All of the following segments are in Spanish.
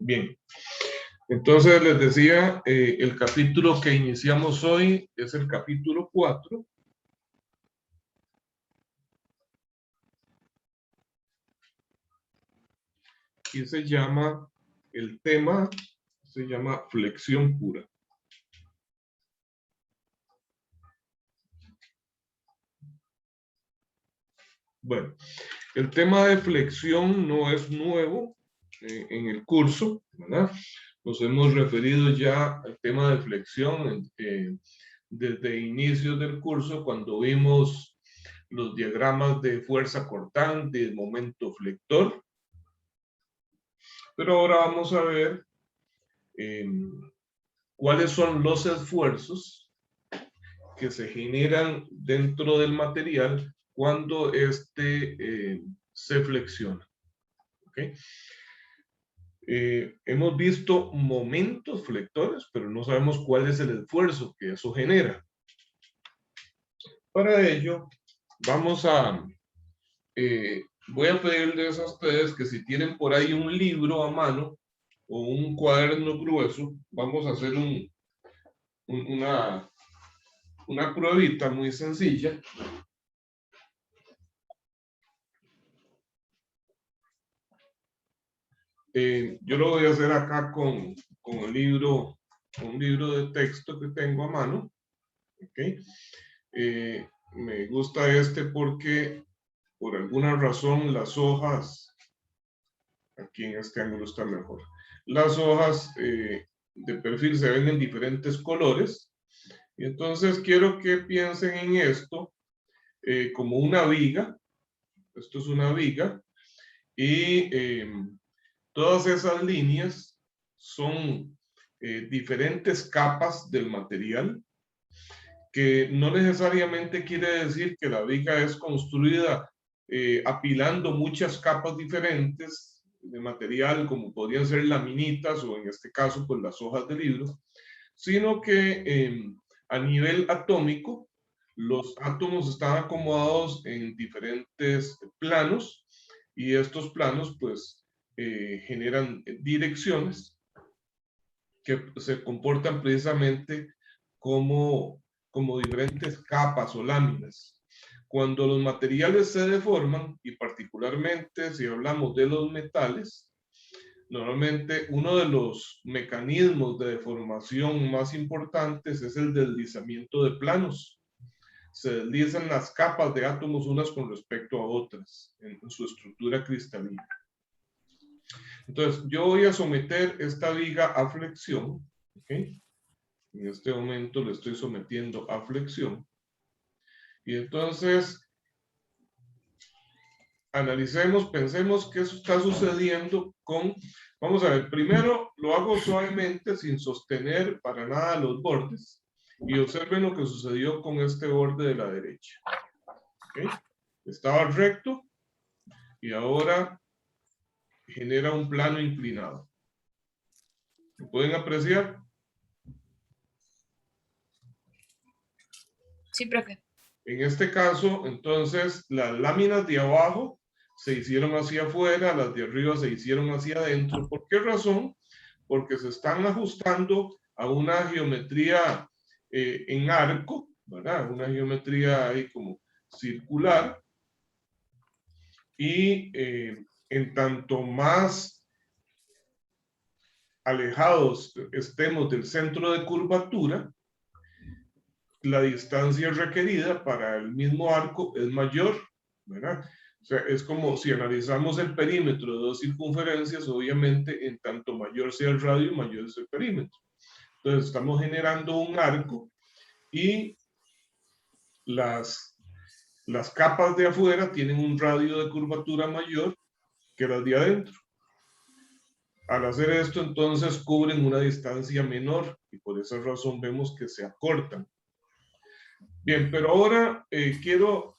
Bien, entonces les decía, el capítulo que iniciamos hoy es el capítulo 4. Y se llama, el tema se llama flexión pura. Bueno, el tema de flexión no es nuevo en el curso, ¿verdad? Nos hemos referido ya al tema de flexión desde inicios del curso, cuando vimos los diagramas de fuerza cortante, de momento flector. Pero ahora vamos a ver cuáles son los esfuerzos que se generan dentro del material cuando se flexiona. ¿Okay? Hemos visto momentos flectores, pero no sabemos cuál es el esfuerzo que eso genera. Para ello, voy a pedirles a ustedes que si tienen por ahí un libro a mano o un cuaderno grueso, vamos a hacer una pruebita muy sencilla. Yo lo voy a hacer acá con un libro de texto que tengo a mano. ¿Okay? Me gusta porque por alguna razón las hojas, aquí en este ángulo está mejor, las hojas de perfil se ven en diferentes colores. Y entonces quiero que piensen en esto como una viga. Esto es una viga. Y todas esas líneas son diferentes capas del material, que no necesariamente quiere decir que la viga es construida apilando muchas capas diferentes de material, como podrían ser laminitas o en este caso pues las hojas de libro, sino que a nivel atómico los átomos están acomodados en diferentes planos, y estos planos pues generan direcciones que se comportan precisamente como diferentes capas o láminas. Cuando los materiales se deforman, y particularmente si hablamos de los metales, normalmente uno de los mecanismos de deformación más importantes es el deslizamiento de planos. Se deslizan las capas de átomos unas con respecto a otras en su estructura cristalina. Entonces, yo voy a someter esta viga a flexión. ¿Okay? En este momento le estoy sometiendo a flexión. Y entonces, analicemos, pensemos qué está sucediendo vamos a ver, primero lo hago suavemente sin sostener para nada los bordes, y observen lo que sucedió con este borde de la derecha. ¿Okay? Estaba recto y ahora genera un plano inclinado. ¿Lo pueden apreciar? Sí, profe. En este caso, entonces, las láminas de abajo se hicieron hacia afuera, las de arriba se hicieron hacia adentro. ¿Por qué razón? Porque se están ajustando a una geometría en arco, ¿verdad? Una geometría ahí como circular. Y en tanto más alejados estemos del centro de curvatura, la distancia requerida para el mismo arco es mayor, ¿verdad? O sea, es como si analizamos el perímetro de dos circunferencias, obviamente en tanto mayor sea el radio, mayor es el perímetro. Entonces estamos generando un arco, y las capas de afuera tienen un radio de curvatura mayor que las de adentro. Al hacer esto, entonces cubren una distancia menor, y por esa razón vemos que se acortan. Bien, pero ahora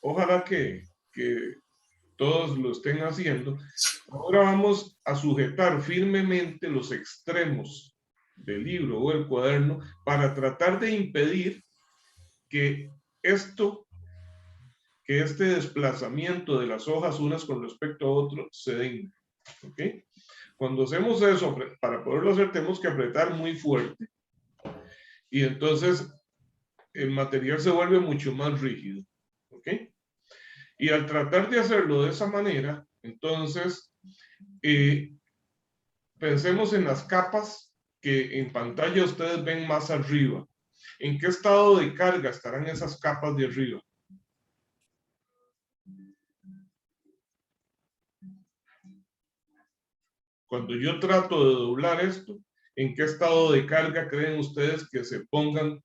ojalá que todos lo estén haciendo. Ahora vamos a sujetar firmemente los extremos del libro o el cuaderno para tratar de impedir que este desplazamiento de las hojas unas con respecto a otro se den. ¿Okay? Cuando hacemos eso, para poderlo hacer, tenemos que apretar muy fuerte. Y entonces el material se vuelve mucho más rígido. ¿Ok? Y al tratar de hacerlo de esa manera, entonces, pensemos en las capas que en pantalla ustedes ven más arriba. ¿En qué estado de carga estarán esas capas de arriba? Cuando yo trato de doblar esto, ¿en qué estado de carga creen ustedes que se pongan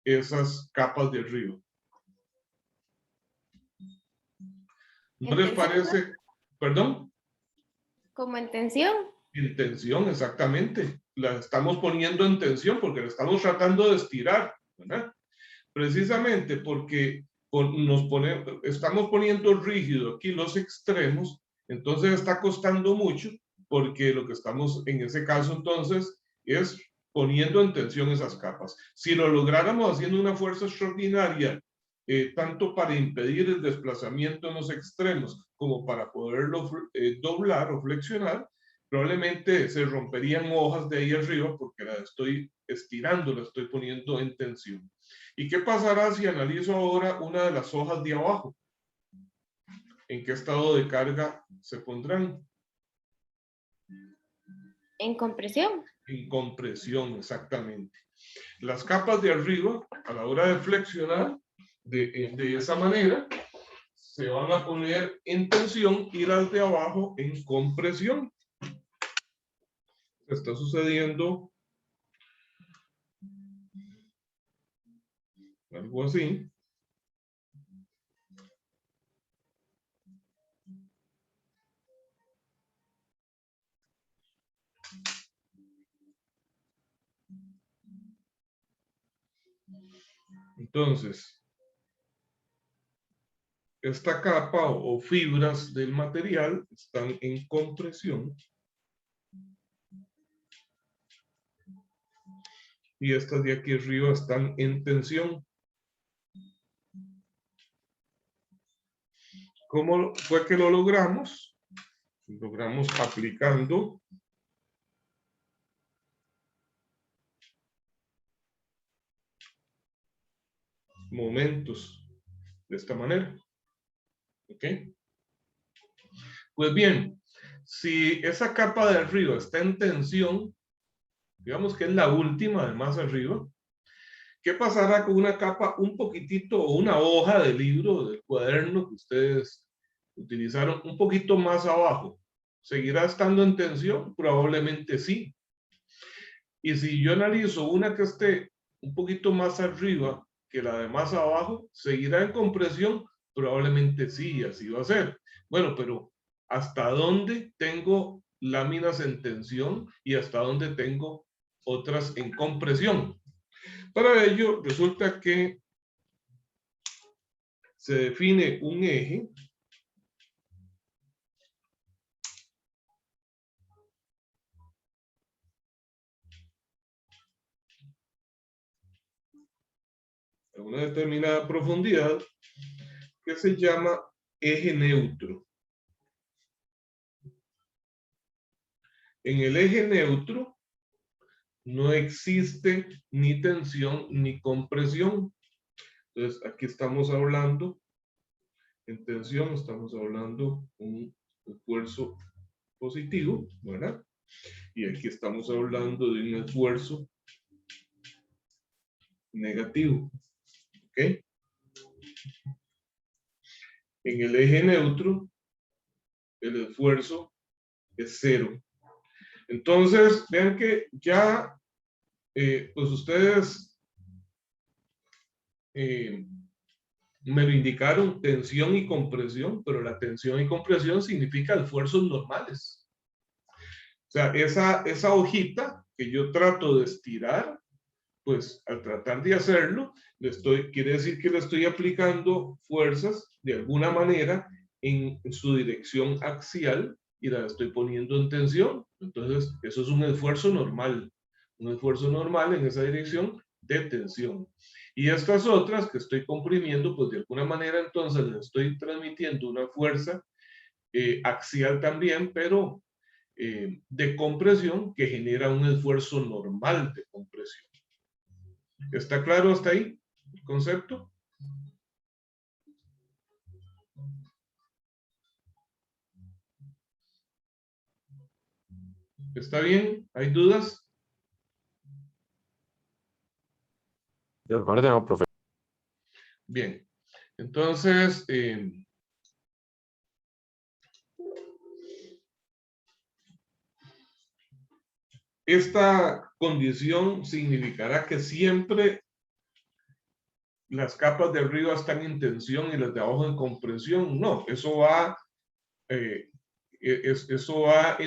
esas capas de arriba? ¿No les parece? ¿Perdón? ¿Como en tensión? En tensión, exactamente. La estamos poniendo en tensión porque la estamos tratando de estirar, ¿verdad? Precisamente porque estamos poniendo rígido aquí los extremos, entonces está costando mucho porque lo que estamos en ese caso entonces es poniendo en tensión esas capas. Si lo lográramos haciendo una fuerza extraordinaria, tanto para impedir el desplazamiento en los extremos como para poderlo doblar o flexionar, probablemente se romperían hojas de ahí arriba porque la estoy estirando, la estoy poniendo en tensión. ¿Y qué pasará si analizo ahora una de las hojas de abajo? ¿En qué estado de carga se pondrán? En compresión. En compresión, exactamente. Las capas de arriba, a la hora de flexionar, de esa manera, se van a poner en tensión y las de abajo en compresión. Está sucediendo algo así. Entonces, esta capa o fibras del material están en compresión y estas de aquí arriba están en tensión. ¿Cómo fue que lo logramos? Logramos aplicando momentos de esta manera. ¿Ok? Pues bien, si esa capa de arriba está en tensión, digamos que es la última de más arriba, ¿qué pasará con una capa un poquitito o una hoja de libro, del cuaderno que ustedes utilizaron un poquito más abajo? ¿Seguirá estando en tensión? Probablemente sí. Y si yo analizo una que esté un poquito más arriba que la de más abajo, ¿seguirá en compresión? Probablemente sí, así va a ser. Bueno, pero ¿hasta dónde tengo láminas en tensión y hasta dónde tengo otras en compresión? Para ello, resulta que se define un eje a una determinada profundidad que se llama eje neutro. En el eje neutro no existe ni tensión ni compresión. Entonces, aquí estamos hablando, en tensión, estamos hablando un esfuerzo positivo, ¿verdad? Y aquí estamos hablando de un esfuerzo negativo, ¿ok? En el eje neutro, el esfuerzo es cero. Entonces, vean que ya, pues ustedes me lo indicaron, tensión y compresión, pero la tensión y compresión significa esfuerzos normales. O sea, esa hojita que yo trato de estirar, pues al tratar de hacerlo, quiere decir que le estoy aplicando fuerzas de alguna manera en su dirección axial y la estoy poniendo en tensión. Entonces, eso es un esfuerzo normal en esa dirección de tensión. Y estas otras que estoy comprimiendo, pues de alguna manera entonces le estoy transmitiendo una fuerza axial también, pero de compresión que genera un esfuerzo normal de compresión. ¿Está claro hasta ahí el concepto? ¿Está bien? ¿Hay dudas? De parte no, profe. Bien. Entonces, esta condición significará que siempre las capas de arriba están en tensión y las de abajo en compresión. No, eso va en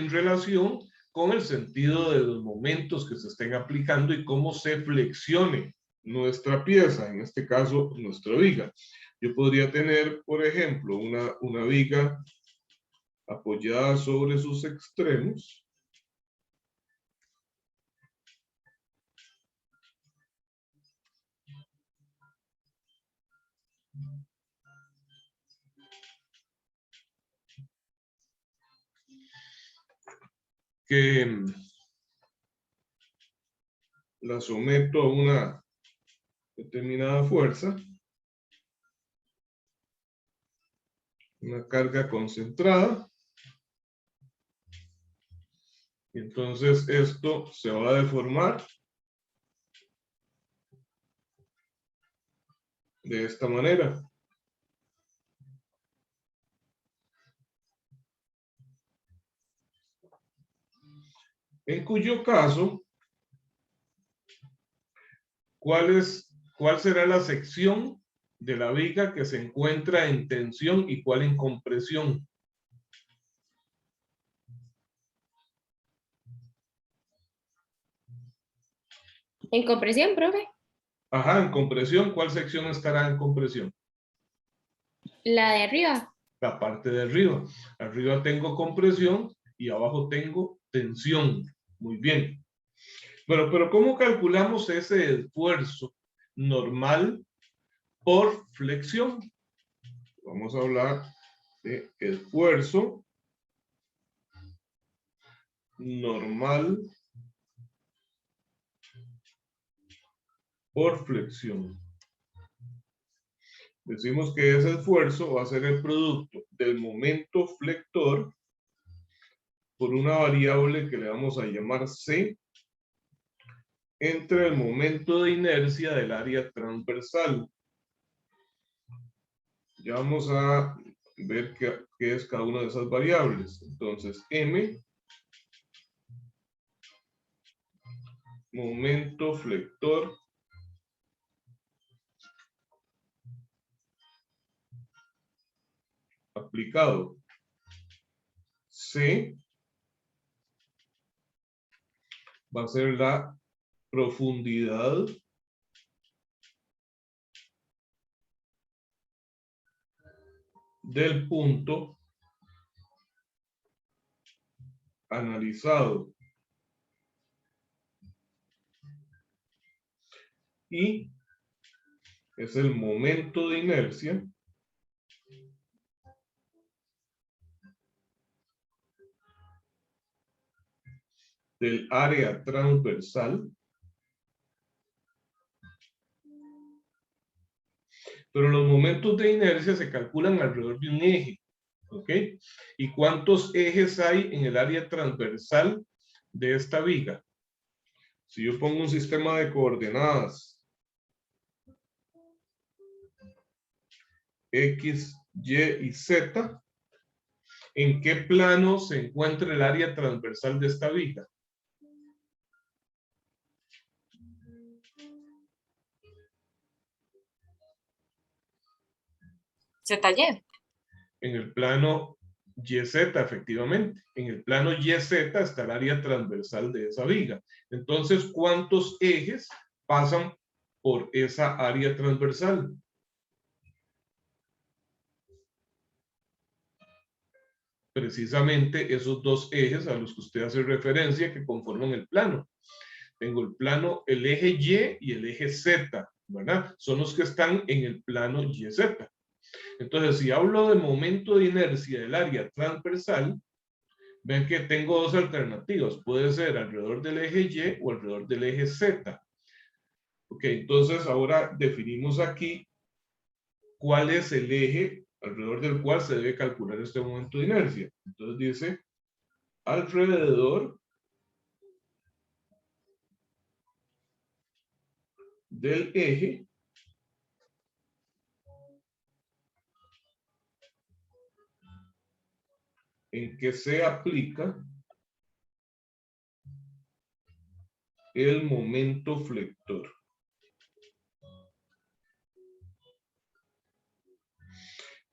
relación con el sentido de los momentos que se estén aplicando y cómo se flexione nuestra pieza, en este caso nuestra viga. Yo podría tener, por ejemplo, una viga apoyada sobre sus extremos. Que la someto a una determinada fuerza, una carga concentrada, y entonces esto se va a deformar de esta manera. En cuyo caso, ¿cuál será la sección de la viga que se encuentra en tensión y cuál en compresión? En compresión, profe. Ajá, en compresión, ¿cuál sección estará en compresión? La de arriba. La parte de arriba. Arriba tengo compresión y abajo tengo tensión. Muy bien. Bueno, pero ¿cómo calculamos ese esfuerzo normal por flexión? Vamos a hablar de esfuerzo normal por flexión. Decimos que ese esfuerzo va a ser el producto del momento flector por una variable que le vamos a llamar C entre el momento de inercia del área transversal. Ya vamos a ver qué es cada una de esas variables. Entonces, M, momento flector aplicado. C va a ser la profundidad del punto analizado. Y es el momento de inercia del área transversal. Pero los momentos de inercia se calculan alrededor de un eje. ¿Ok? ¿Y cuántos ejes hay en el área transversal de esta viga? Si yo pongo un sistema de coordenadas X, Y y Z, ¿en qué plano se encuentra el área transversal de esta viga? ZY. En el plano YZ, efectivamente. En el plano YZ está el área transversal de esa viga. Entonces, ¿cuántos ejes pasan por esa área transversal? Precisamente esos dos ejes a los que usted hace referencia que conforman el plano. Tengo el plano, el eje Y y el eje Z, ¿verdad? Son los que están en el plano YZ. Entonces, si hablo de momento de inercia del área transversal, Ven que tengo dos alternativas. Puede ser alrededor del eje Y o alrededor del eje Z. Ok, entonces ahora definimos aquí cuál es el eje alrededor del cual se debe calcular este momento de inercia. Entonces dice, alrededor del eje en que se aplica el momento flector.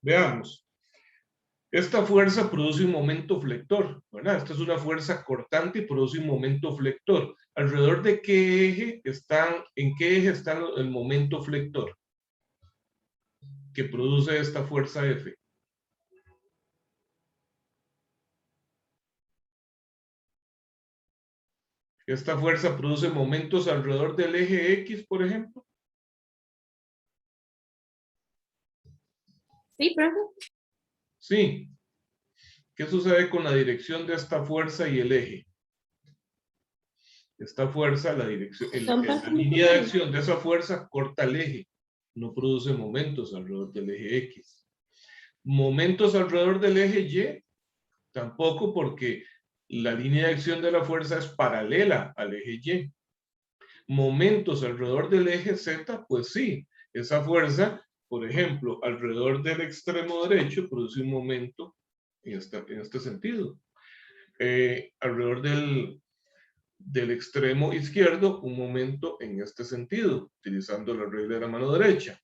Veamos. Esta fuerza produce un momento flector, ¿verdad? Esta es una fuerza cortante y produce un momento flector. ¿Alrededor de qué eje están, en qué eje está el momento flector que produce esta fuerza F? Esta fuerza produce momentos alrededor del eje X, por ejemplo. Sí, profe. Sí. ¿Qué sucede con la dirección de esta fuerza y el eje? Esta fuerza, la dirección, Son la línea de perpendiculares. acción de esa fuerza corta el eje, no produce momentos alrededor del eje X. Momentos alrededor del eje Y, tampoco, porque la línea de acción de la fuerza es paralela al eje Y. Momentos alrededor del eje Z, pues sí, esa fuerza, por ejemplo, alrededor del extremo derecho produce un momento en este sentido. Alrededor del extremo izquierdo, un momento en este sentido, utilizando la regla de la mano derecha.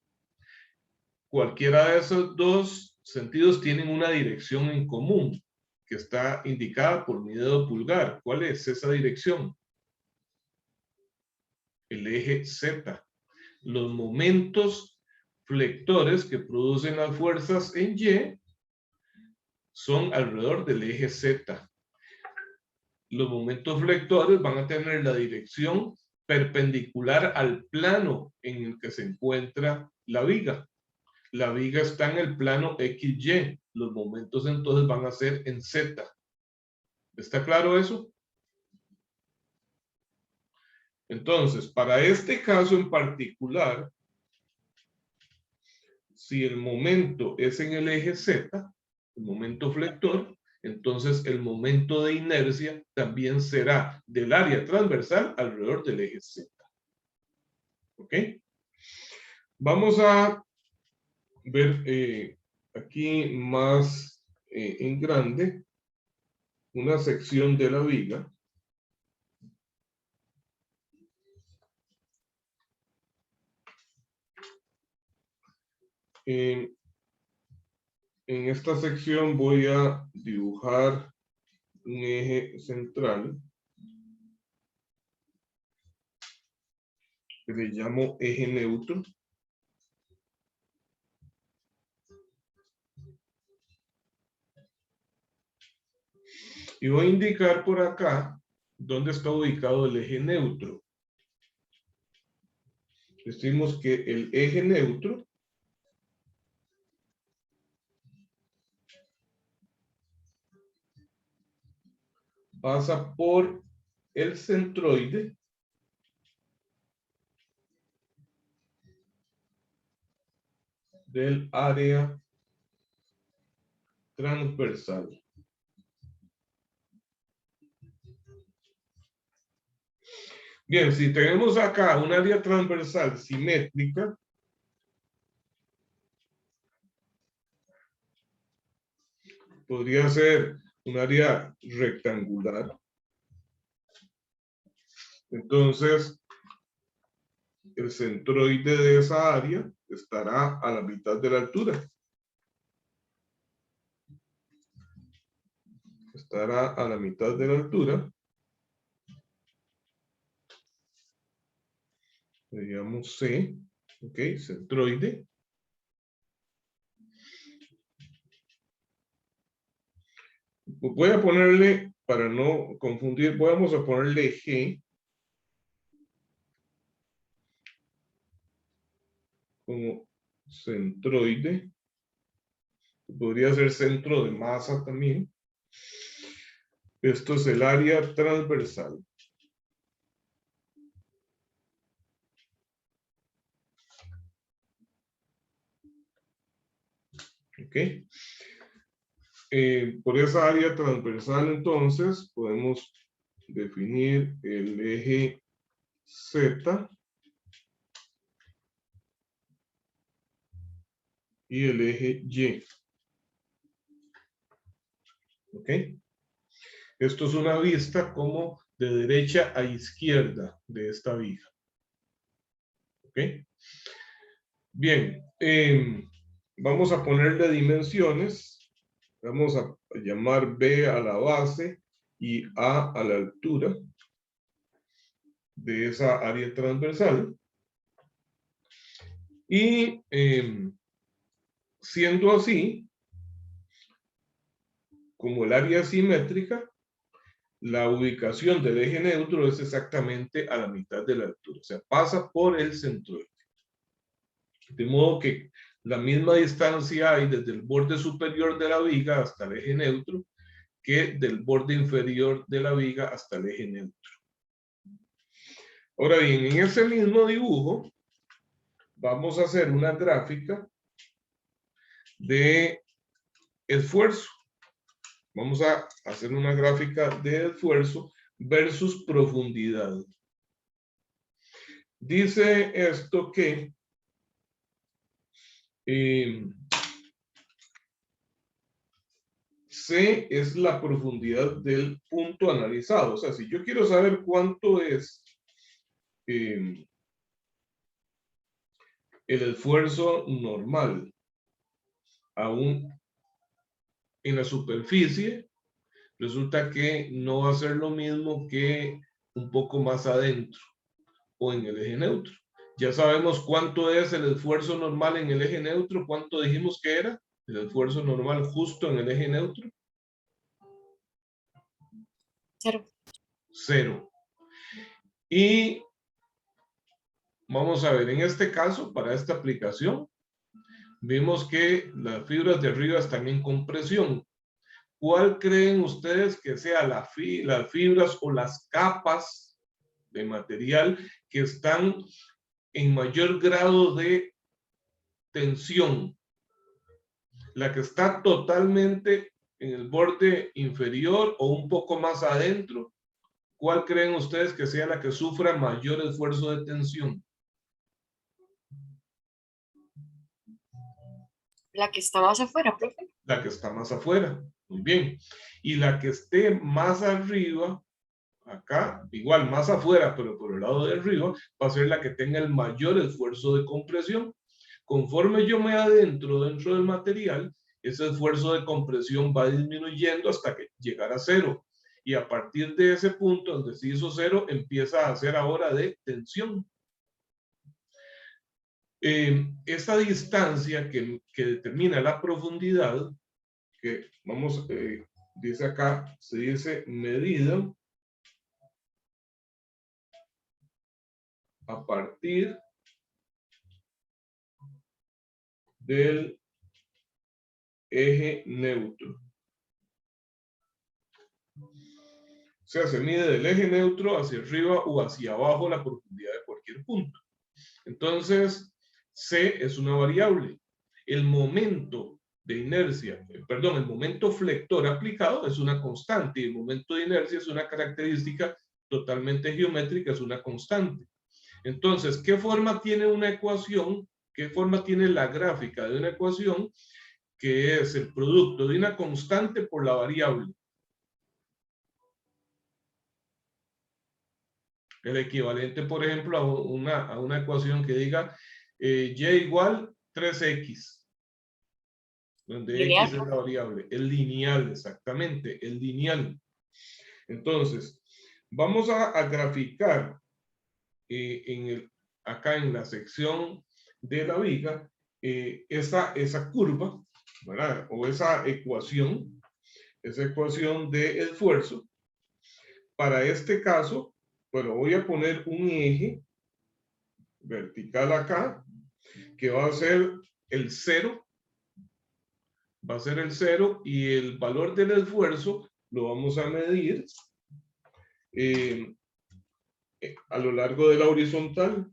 Cualquiera de esos dos sentidos tienen una dirección en común, que está indicada por mi dedo pulgar. ¿Cuál es esa dirección? El eje Z. Los momentos flectores que producen las fuerzas en Y son alrededor del eje Z. Los momentos flectores van a tener la dirección perpendicular al plano en el que se encuentra la viga. La viga está en el plano XY. Los momentos entonces van a ser en Z. ¿Está claro eso? Entonces, para este caso en particular, si el momento es en el eje Z, el momento flector, entonces el momento de inercia también será del área transversal alrededor del eje Z. ¿Ok? Vamos a ver aquí más en grande una sección de la viga. En esta sección voy a dibujar un eje central que le llamo eje neutro. Y voy a indicar por acá dónde está ubicado el eje neutro. Decimos que el eje neutro pasa por el centroide del área transversal. Bien, si tenemos acá un área transversal simétrica, podría ser un área rectangular. Entonces, el centroide de esa área estará a la mitad de la altura. Estará a la mitad de la altura. Digamos C, ok, centroide. Voy a ponerle, para no confundir, vamos a ponerle G como centroide. Podría ser centro de masa también. Esto es el área transversal. ¿Ok? Por esa área transversal, entonces, podemos definir el eje Z y el eje Y. ¿Ok? Esto es una vista como de derecha a izquierda de esta viga. ¿Ok? Bien, vamos a ponerle dimensiones. Vamos a llamar B a la base y A a la altura de esa área transversal. Y siendo así, como el área es simétrica, la ubicación del eje neutro es exactamente a la mitad de la altura, o sea, pasa por el centroeje. De modo que la misma distancia hay desde el borde superior de la viga hasta el eje neutro que del borde inferior de la viga hasta el eje neutro. Ahora bien, en ese mismo dibujo vamos a hacer una gráfica de esfuerzo. Vamos a hacer una gráfica de esfuerzo versus profundidad. Dice esto que C es la profundidad del punto analizado. O sea, si yo quiero saber cuánto es el esfuerzo normal aún en la superficie, resulta que no va a ser lo mismo que un poco más adentro o en el eje neutro. Ya sabemos cuánto es el esfuerzo normal en el eje neutro. ¿Cuánto dijimos que era el esfuerzo normal justo en el eje neutro? 0. 0. Y vamos a ver, en este caso, para esta aplicación, vimos que las fibras de arriba están en compresión. ¿Cuál creen ustedes que sea las fibras o las capas de material que están en mayor grado de tensión? La que está totalmente en el borde inferior o un poco más adentro. ¿Cuál creen ustedes que sea la que sufra mayor esfuerzo de tensión? La que está más afuera, profe. La que está más afuera. Muy bien. Y la que esté más arriba, acá, igual más afuera, pero por el lado de arriba, va a ser la que tenga el mayor esfuerzo de compresión. Conforme yo me adentro dentro del material, ese esfuerzo de compresión va disminuyendo hasta que llegar a 0. Y a partir de ese punto donde se hizo 0, empieza a ser ahora de tensión. Esa distancia que determina la profundidad, que vamos, dice acá, se dice medida a partir del eje neutro. O sea, se mide del eje neutro hacia arriba o hacia abajo la profundidad de cualquier punto. Entonces, C es una variable. El momento de inercia, el momento flector aplicado es una constante y el momento de inercia es una característica totalmente geométrica, es una constante. Entonces, ¿qué forma tiene una ecuación? ¿Qué forma tiene la gráfica de una ecuación? Que es el producto de una constante por la variable. El equivalente, por ejemplo, a una ecuación que diga y igual 3x, donde Lineal, x es la variable. El lineal, exactamente, el lineal. Entonces, vamos a graficar acá en la sección de la viga esa curva, ¿verdad? O esa ecuación de esfuerzo. Para este caso, bueno, voy a poner un eje vertical acá, que va a ser el 0, va a ser el 0 y el valor del esfuerzo lo vamos a medir a lo largo de la horizontal.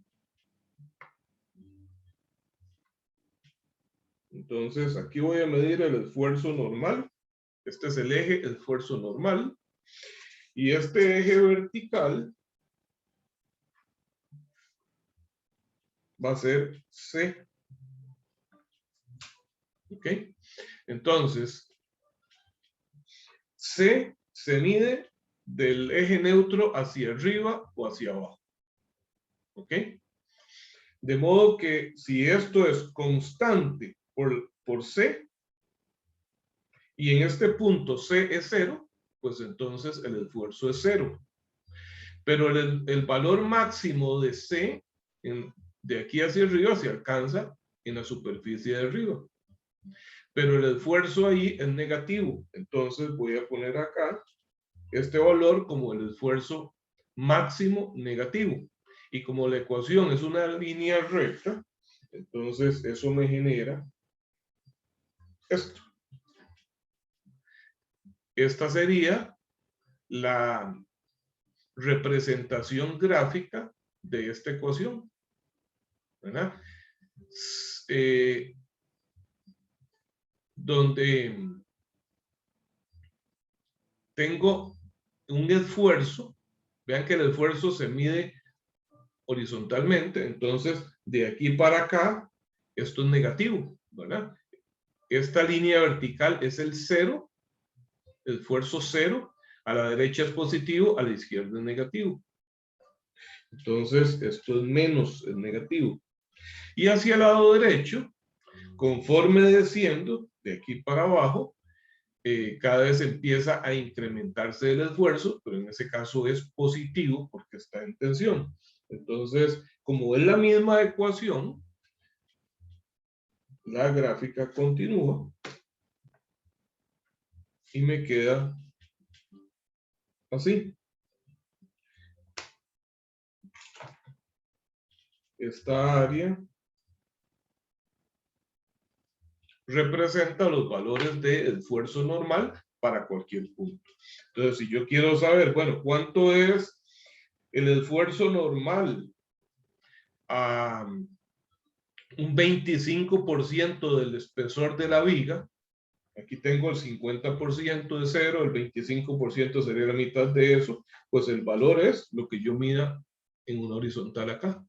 Entonces, aquí voy a medir el esfuerzo normal. Este es el eje esfuerzo normal. Y este eje vertical va a ser C. ¿Ok? Entonces, C se mide del eje neutro hacia arriba o hacia abajo. ¿Ok? De modo que si esto es constante por C, y en este punto C es 0, pues entonces el esfuerzo es 0. Pero el valor máximo de C de aquí hacia arriba se alcanza en la superficie de arriba. Pero el esfuerzo ahí es negativo. Entonces voy a poner acá este valor como el esfuerzo máximo negativo. Y como la ecuación es una línea recta, entonces eso me genera esto. Esta sería la representación gráfica de esta ecuación, ¿verdad? Donde tengo un esfuerzo, vean que el esfuerzo se mide horizontalmente, entonces de aquí para acá, esto es negativo, ¿verdad? Esta línea vertical es el 0, el esfuerzo 0, a la derecha es positivo, a la izquierda es negativo. Entonces, esto es menos, es negativo. Y hacia el lado derecho, conforme desciendo, de aquí para abajo, cada vez empieza a incrementarse el esfuerzo, pero en ese caso es positivo porque está en tensión. Entonces, como es la misma ecuación, la gráfica continúa y me queda así. Esta área representa los valores de esfuerzo normal para cualquier punto. Entonces, si yo quiero saber, bueno, ¿cuánto es el esfuerzo normal a un 25% del espesor de la viga? Aquí tengo el 50% de 0, el 25% sería la mitad de eso, pues el valor es lo que yo mida en una horizontal acá.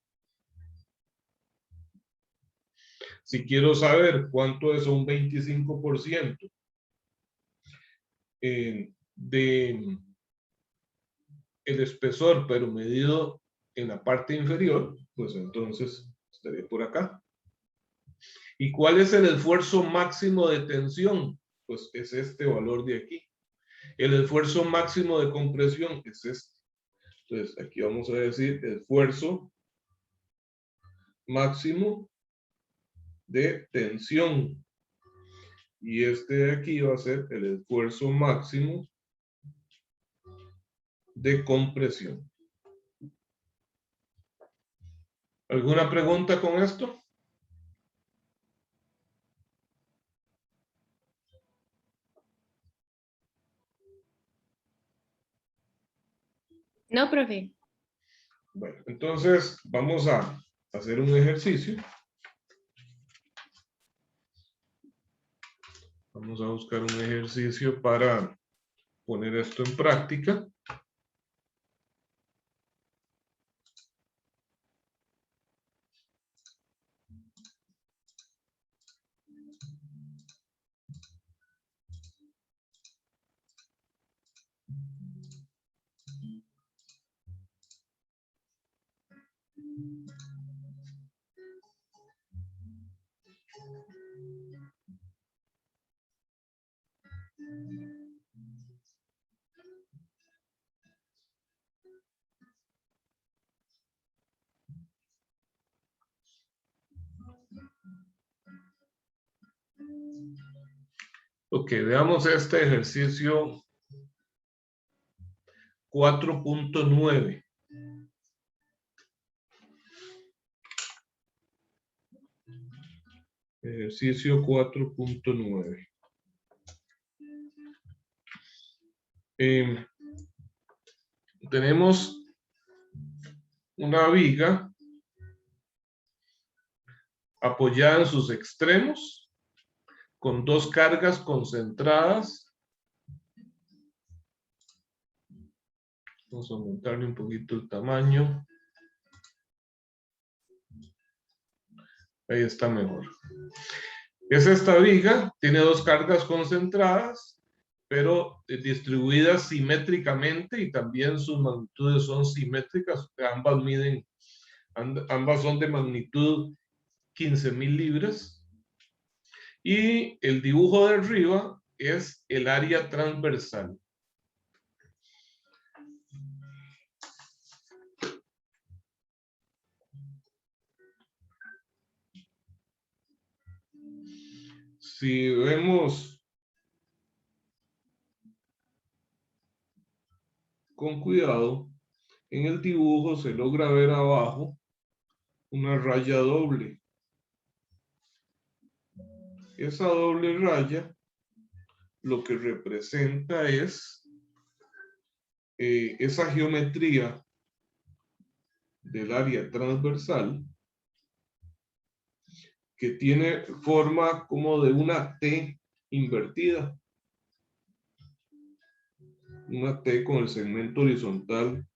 Si quiero saber cuánto es un 25% de el espesor, pero medido en la parte inferior, pues entonces estaría por acá. ¿Y cuál es el esfuerzo máximo de tensión? Pues es este valor de aquí. El esfuerzo máximo de compresión es este. Entonces aquí vamos a decir esfuerzo máximo de tensión. Y este de aquí va a ser el esfuerzo máximo de compresión. ¿Alguna pregunta con esto? No, profe. Bueno, entonces vamos a hacer un ejercicio. Vamos a buscar un ejercicio para poner esto en práctica. Ok, veamos este ejercicio 4.9. Ejercicio 4.9. Tenemos una viga apoyada en sus extremos con dos cargas concentradas. Vamos a aumentarle un poquito el tamaño. Ahí está mejor. Es esta viga, tiene dos cargas concentradas, pero distribuidas simétricamente, y también sus magnitudes son simétricas. Ambas son de magnitud 15.000 libras. Y el dibujo de arriba es el área transversal. Si vemos con cuidado, en el dibujo se logra ver abajo una raya doble. Esa doble raya lo que representa es esa geometría del área transversal que tiene forma como de una T invertida. Una T con el segmento horizontal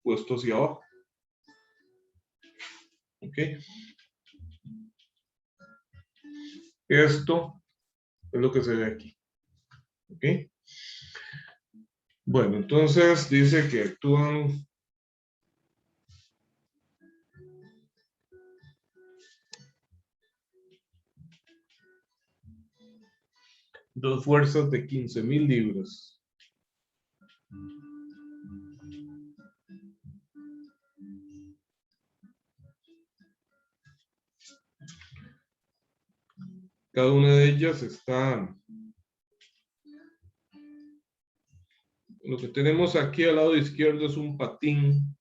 puesto hacia abajo. ¿Ok? Esto es lo que se ve aquí. ¿Ok? Bueno, entonces dice que actúan dos fuerzas de 15.000 libras. Cada una de ellas está... Lo que tenemos aquí al lado izquierdo es un patín.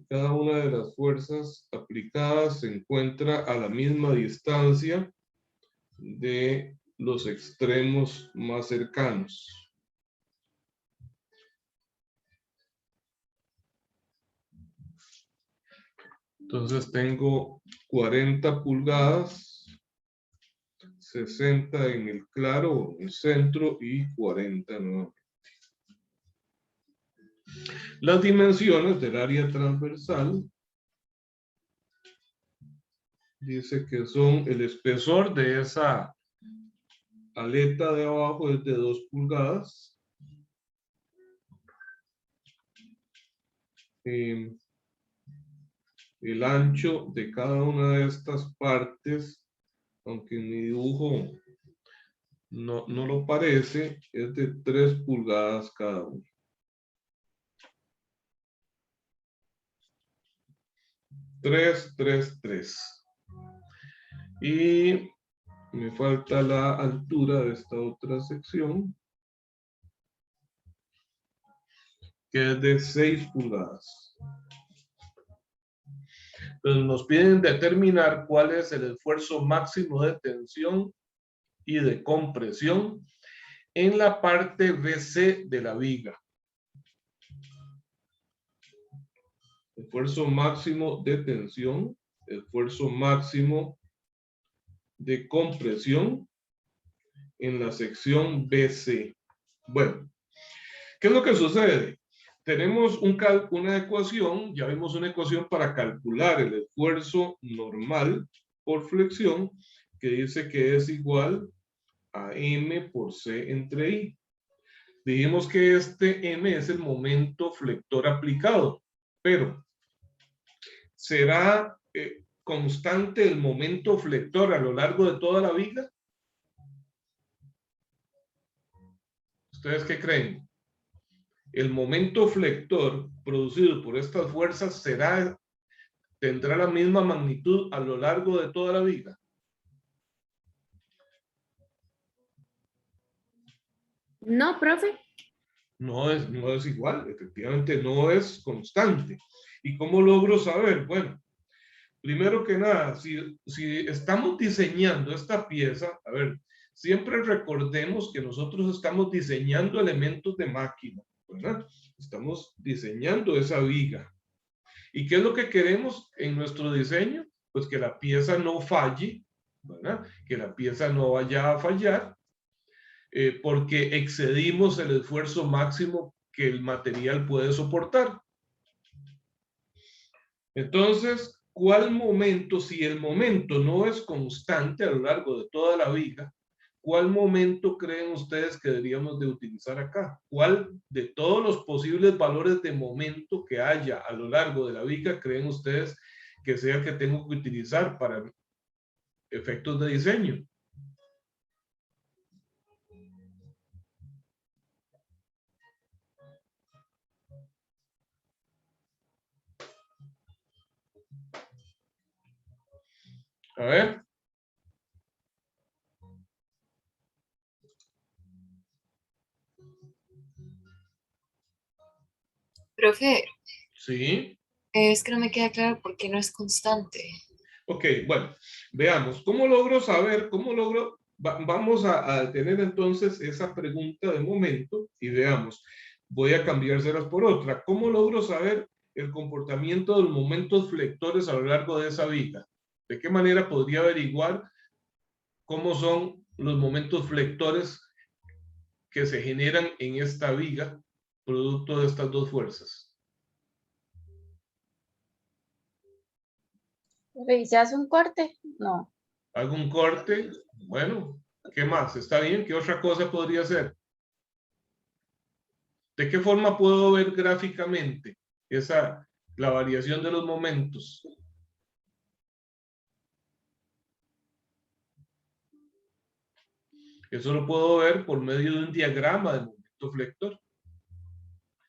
Cada una de las fuerzas aplicadas se encuentra a la misma distancia de los extremos más cercanos. Entonces tengo 40 pulgadas, 60 en el claro, en el centro, y 40 nuevamente. Las dimensiones del área transversal dice que son el espesor de esa aleta de abajo es de 2 pulgadas. El ancho de cada una de estas partes, aunque en mi dibujo no lo parece, es de 3 pulgadas cada uno. 3, 3, 3. Y me falta la altura de esta otra sección, que es de 6 pulgadas. Entonces nos piden determinar cuál es el esfuerzo máximo de tensión y de compresión en la parte BC de la viga. Esfuerzo máximo de tensión, esfuerzo máximo de compresión en la sección BC. Bueno, ¿qué es lo que sucede? Tenemos una ecuación, ya vimos una ecuación para calcular el esfuerzo normal por flexión, que dice que es igual a M por C entre I. Dijimos que este M es el momento flector aplicado, pero ¿será constante el momento flector a lo largo de toda la viga? ¿Ustedes qué creen? ¿El momento flector producido por estas fuerzas tendrá la misma magnitud a lo largo de toda la viga? No, profe. No es igual, efectivamente no es constante. ¿Y cómo logro saber? Bueno, primero que nada, si estamos diseñando esta pieza, a ver, siempre recordemos que nosotros estamos diseñando elementos de máquina, ¿verdad? Estamos diseñando esa viga. ¿Y qué es lo que queremos en nuestro diseño? Pues que la pieza no falle, ¿verdad? Que la pieza no vaya a fallar, porque excedimos el esfuerzo máximo que el material puede soportar. Entonces, ¿cuál momento, si el momento no es constante a lo largo de toda la viga, cuál momento creen ustedes que deberíamos de utilizar acá? ¿Cuál de todos los posibles valores de momento que haya a lo largo de la viga creen ustedes que sea el que tengo que utilizar para efectos de diseño? A ver. Profe, Sí. es que no me queda claro por qué no es constante. Ok, bueno, veamos. ¿Cómo logro saber? ¿Cómo logro? Vamos a tener entonces esa pregunta de momento y veamos. Voy a cambiárselas por otra. ¿Cómo logro saber el comportamiento de los momentos flectores a lo largo de esa viga? ¿De qué manera podría averiguar cómo son los momentos flectores que se generan en esta viga producto de estas dos fuerzas? ¿Se hace un corte? No. ¿Hago un corte? Bueno, ¿qué más? ¿Está bien? ¿Qué otra cosa podría ser? ¿De qué forma puedo ver gráficamente la variación de los momentos? Eso lo puedo ver por medio de un diagrama de momento flector.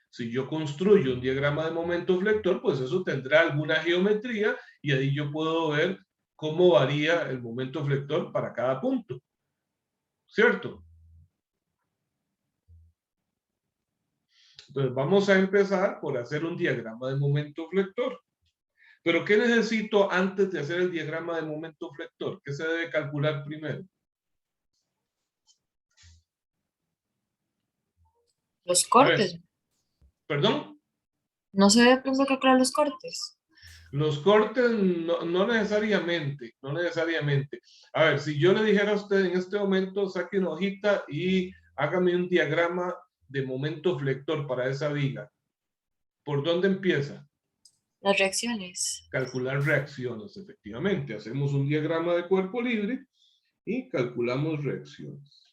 Si yo construyo un diagrama de momento flector, pues eso tendrá alguna geometría y ahí yo puedo ver cómo varía el momento flector para cada punto. ¿Cierto? Entonces vamos a empezar por hacer un diagrama de momento flector. Pero ¿qué necesito antes de hacer el diagrama de momento flector? ¿Qué se debe calcular primero? Los A ver, cortes. ¿perdón? No se debe primero calcular los cortes. Los cortes no necesariamente, no necesariamente. A ver, si yo le dijera a usted en este momento, saque una hojita y hágame un diagrama de momento flector para esa viga. ¿Por dónde empieza? Las reacciones. Calcular reacciones, efectivamente. Hacemos un diagrama de cuerpo libre y calculamos reacciones.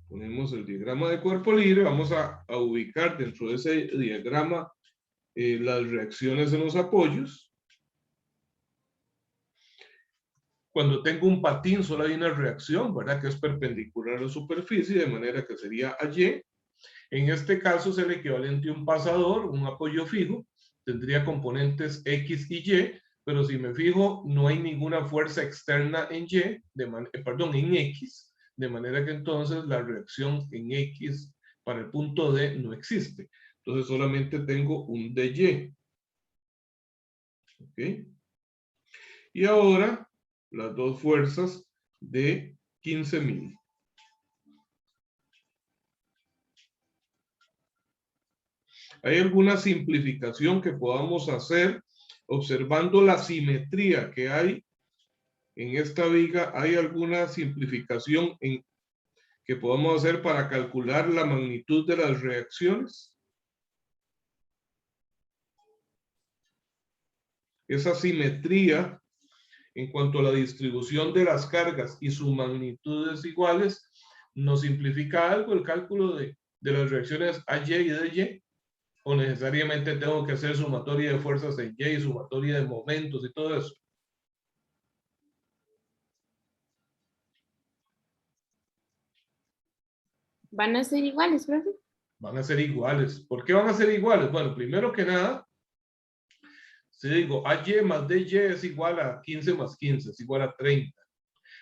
Ponemos el diagrama de cuerpo libre, vamos a ubicar dentro de ese diagrama las reacciones en los apoyos. Cuando tengo un patín solo hay una reacción, ¿verdad? Que es perpendicular a la superficie, de manera que sería AY. En este caso es el equivalente a un pasador, un apoyo fijo, tendría componentes X y Y, pero si me fijo no hay ninguna fuerza externa en Y, en X, de manera que entonces la reacción en X para el punto D no existe. Entonces solamente tengo un DY. ¿Ok? Y ahora las dos fuerzas de 15.000. ¿Hay alguna simplificación que podamos hacer observando la simetría que hay en esta viga? ¿Hay alguna simplificación que podamos hacer para calcular la magnitud de las reacciones? Esa simetría en cuanto a la distribución de las cargas y sus magnitudes iguales, ¿nos simplifica algo el cálculo de las reacciones AY y DY? ¿O necesariamente tengo que hacer sumatoria de fuerzas en Y, sumatoria de momentos y todo eso? ¿Van a ser iguales, profe? Van a ser iguales. ¿Por qué van a ser iguales? Bueno, primero que nada, si digo AY más DY es igual a 15 más 15, es igual a 30.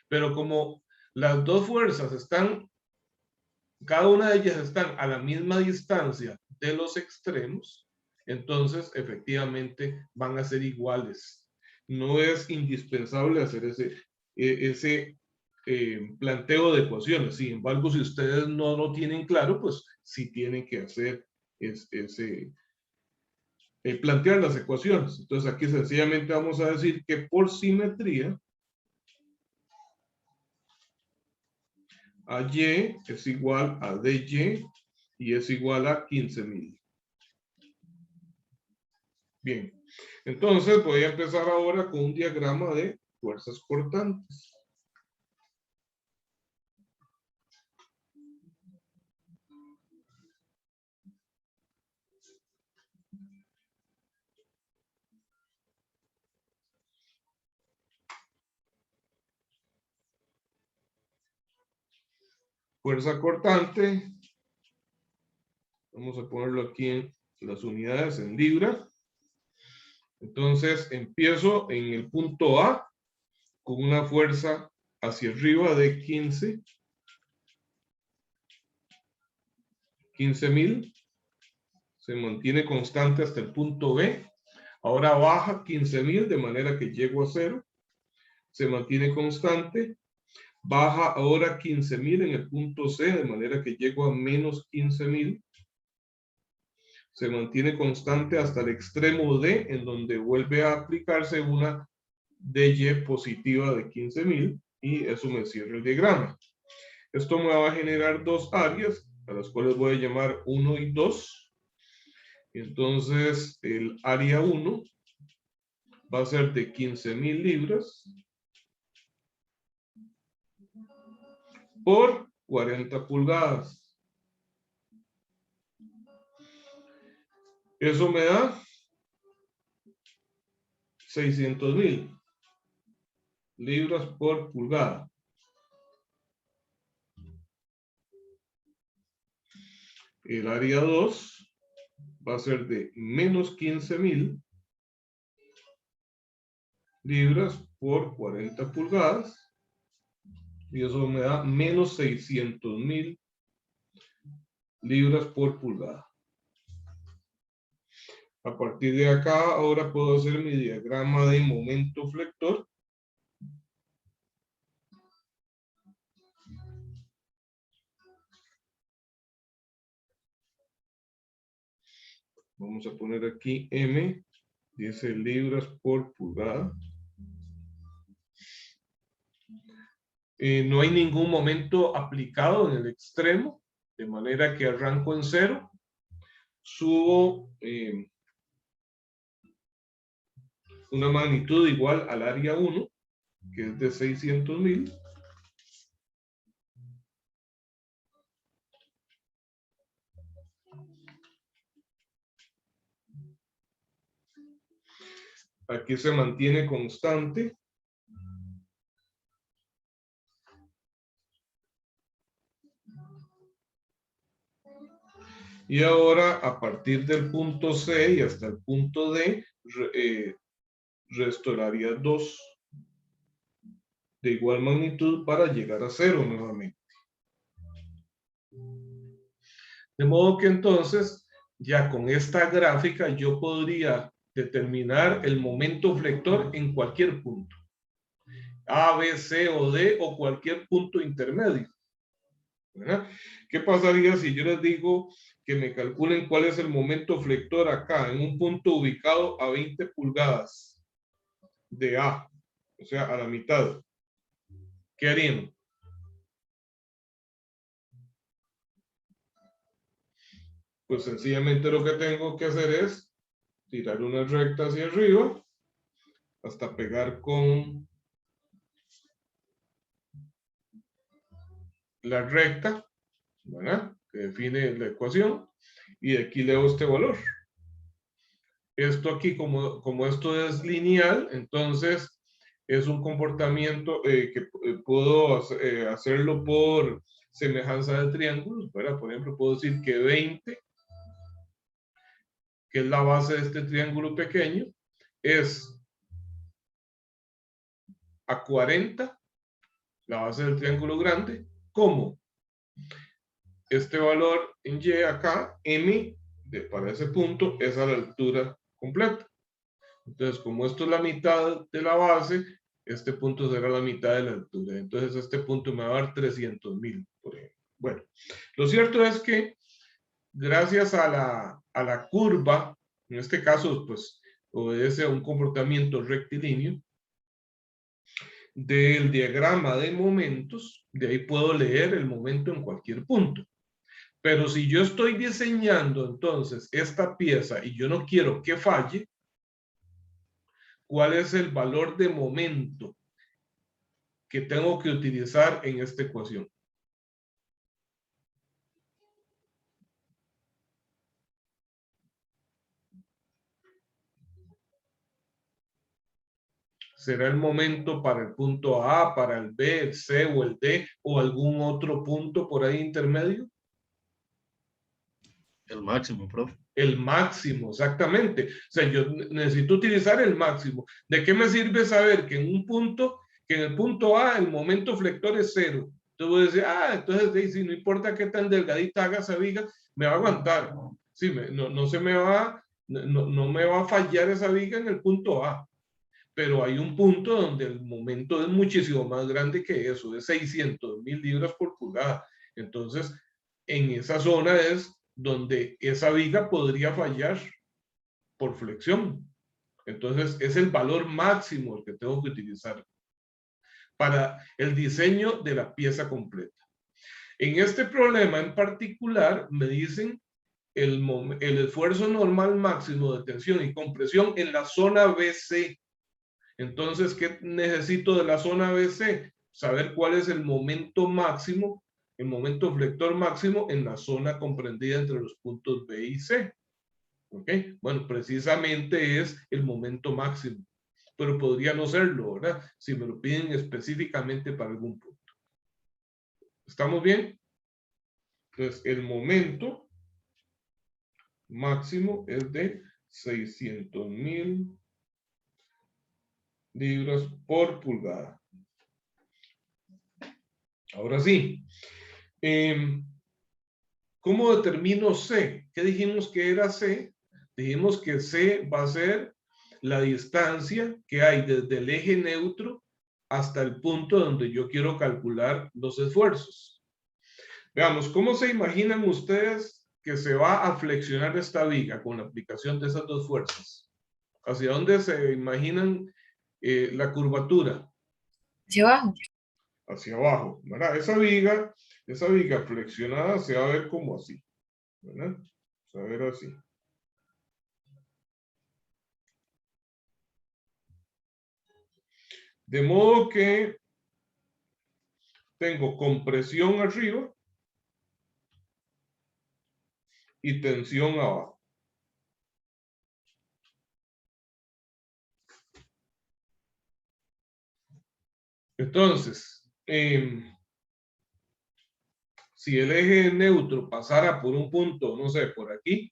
Pero como las dos fuerzas están, cada una de ellas están a la misma distancia de los extremos, entonces efectivamente van a ser iguales. No es indispensable hacer ese planteo de ecuaciones. Sin embargo, si ustedes no lo tienen claro, pues sí tienen que hacer plantear las ecuaciones. Entonces aquí sencillamente vamos a decir que por simetría AY es igual a DY y es igual a 15.000. Bien, entonces voy a empezar ahora con un diagrama de fuerzas cortantes. Fuerza cortante, vamos a ponerlo aquí en las unidades en libra. Entonces empiezo en el punto A con una fuerza hacia arriba de 15.000. Se mantiene constante hasta el punto B. Ahora baja 15.000 de manera que llego a 0. Se mantiene constante. Baja ahora 15.000 en el punto C, de manera que llego a menos 15.000. Se mantiene constante hasta el extremo D, en donde vuelve a aplicarse una DY positiva de 15.000 y eso me cierra el diagrama. Esto me va a generar dos áreas, a las cuales voy a llamar 1 y 2. Entonces, el área 1 va a ser de 15.000 libras por 40 pulgadas. Eso me da 600.000 libras por pulgada. El área 2 va a ser de menos 15.000 libras por 40 pulgadas. Y eso me da menos 600.000 libras por pulgada. A partir de acá, ahora puedo hacer mi diagrama de momento flector. Vamos a poner aquí M, dice libras por pulgada. No hay ningún momento aplicado en el extremo, de manera que arranco en 0. Subo una magnitud igual al área 1, que es de 600.000. Aquí se mantiene constante. Y ahora, a partir del punto C y hasta el punto D, restauraría 2 de igual magnitud para llegar a 0 nuevamente. De modo que entonces, ya con esta gráfica, yo podría determinar el momento flector en cualquier punto. A, B, C o D o cualquier punto intermedio. ¿Verdad? ¿Qué pasaría si yo les digo que me calculen cuál es el momento flector acá, en un punto ubicado a 20 pulgadas de A, o sea, a la mitad? ¿Qué harían? Pues sencillamente lo que tengo que hacer es tirar una recta hacia arriba hasta pegar con la recta, ¿verdad?, que define la ecuación, y de aquí leo este valor. Esto aquí, como esto es lineal, entonces es un comportamiento que puedo hacerlo por semejanza de triángulos, ¿verdad? Por ejemplo, puedo decir que 20, que es la base de este triángulo pequeño, es a 40, la base del triángulo grande, como este valor en Y acá, M para ese punto es a la altura completa. Entonces, como esto es la mitad de la base, este punto será la mitad de la altura. Entonces, este punto me va a dar 300.000, por ejemplo. Bueno, lo cierto es que gracias a la curva, en este caso, pues, obedece a un comportamiento rectilíneo del diagrama de momentos, de ahí puedo leer el momento en cualquier punto. Pero si yo estoy diseñando entonces esta pieza y yo no quiero que falle, ¿cuál es el valor de momento que tengo que utilizar en esta ecuación? ¿Será el momento para el punto A, para el B, el C o el D o algún otro punto por ahí intermedio? El máximo, profe. El máximo, exactamente. O sea, yo necesito utilizar el máximo. ¿De qué me sirve saber que en un punto, que en el punto A el momento flector es 0? Entonces voy a decir, entonces si no importa qué tan delgadita haga esa viga, me va a aguantar. Sí, no se me va, no me va a fallar esa viga en el punto A. Pero hay un punto donde el momento es muchísimo más grande que eso, es 600.000 libras por pulgada. Entonces, en esa zona es donde esa viga podría fallar por flexión. Entonces, es el valor máximo el que tengo que utilizar para el diseño de la pieza completa. En este problema en particular, me dicen el esfuerzo normal máximo de tensión y compresión en la zona BC. Entonces, ¿qué necesito de la zona BC? Saber cuál es el momento máximo, el momento flector máximo en la zona comprendida entre los puntos B y C. ¿Ok? Bueno, precisamente es el momento máximo, pero podría no serlo, ¿verdad? Si me lo piden específicamente para algún punto. ¿Estamos bien? Entonces, el momento máximo es de 600.000 libras por pulgada. Ahora sí, ¿cómo determino C? ¿Qué dijimos que era C? Dijimos que C va a ser la distancia que hay desde el eje neutro hasta el punto donde yo quiero calcular los esfuerzos. Veamos, ¿cómo se imaginan ustedes que se va a flexionar esta viga con la aplicación de esas dos fuerzas? ¿Hacia dónde se imaginan la curvatura? Hacia abajo. Hacia abajo, ¿verdad? Esa viga flexionada se va a ver como así, ¿verdad? Se va a ver así. De modo que tengo compresión arriba y tensión abajo. Entonces, si el eje neutro pasara por un punto, no sé, por aquí,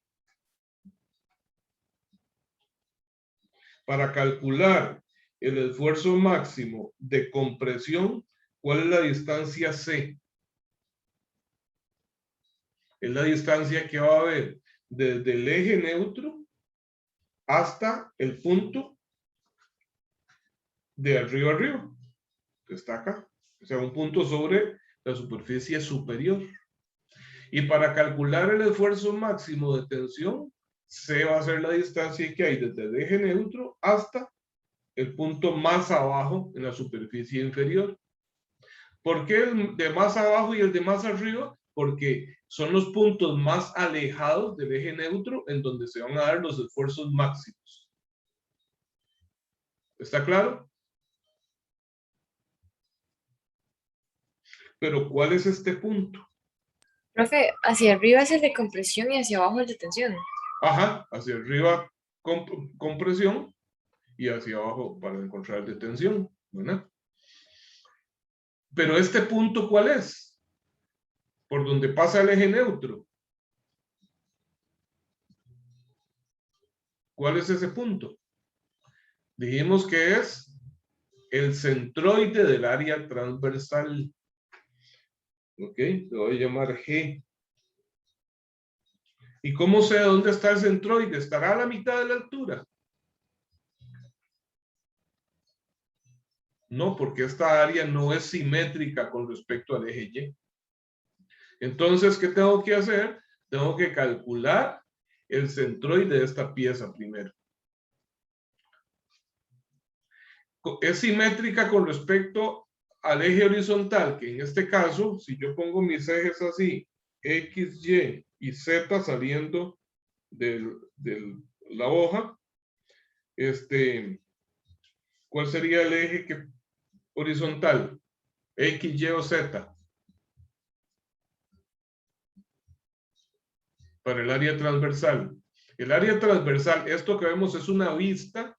para calcular el esfuerzo máximo de compresión, ¿cuál es la distancia C? Es la distancia que va a haber desde el eje neutro hasta el punto de arriba arriba, que está acá. O sea, un punto sobre la superficie superior. Y para calcular el esfuerzo máximo de tensión, C va a ser la distancia que hay desde el eje neutro hasta el punto más abajo en la superficie inferior. ¿Por qué el de más abajo y el de más arriba? Porque son los puntos más alejados del eje neutro en donde se van a dar los esfuerzos máximos. ¿Está claro? Pero ¿cuál es este punto? Profe, hacia arriba es el de compresión y hacia abajo el de tensión. Ajá, hacia arriba compresión y hacia abajo para encontrar el de tensión, ¿verdad? Pero este punto, ¿cuál es? Por donde pasa el eje neutro. ¿Cuál es ese punto? Dijimos que es el centroide del área transversal. Ok, lo voy a llamar G. ¿Y cómo sé dónde está el centroide? ¿Estará a la mitad de la altura? No, porque esta área no es simétrica con respecto al eje Y. Entonces, ¿qué tengo que hacer? Tengo que calcular el centroide de esta pieza primero. Es simétrica con respecto al eje horizontal, que en este caso, si yo pongo mis ejes así, X, Y y Z saliendo de la hoja, ¿cuál sería el eje horizontal? X, Y o Z. Para el área transversal. El área transversal, esto que vemos es una vista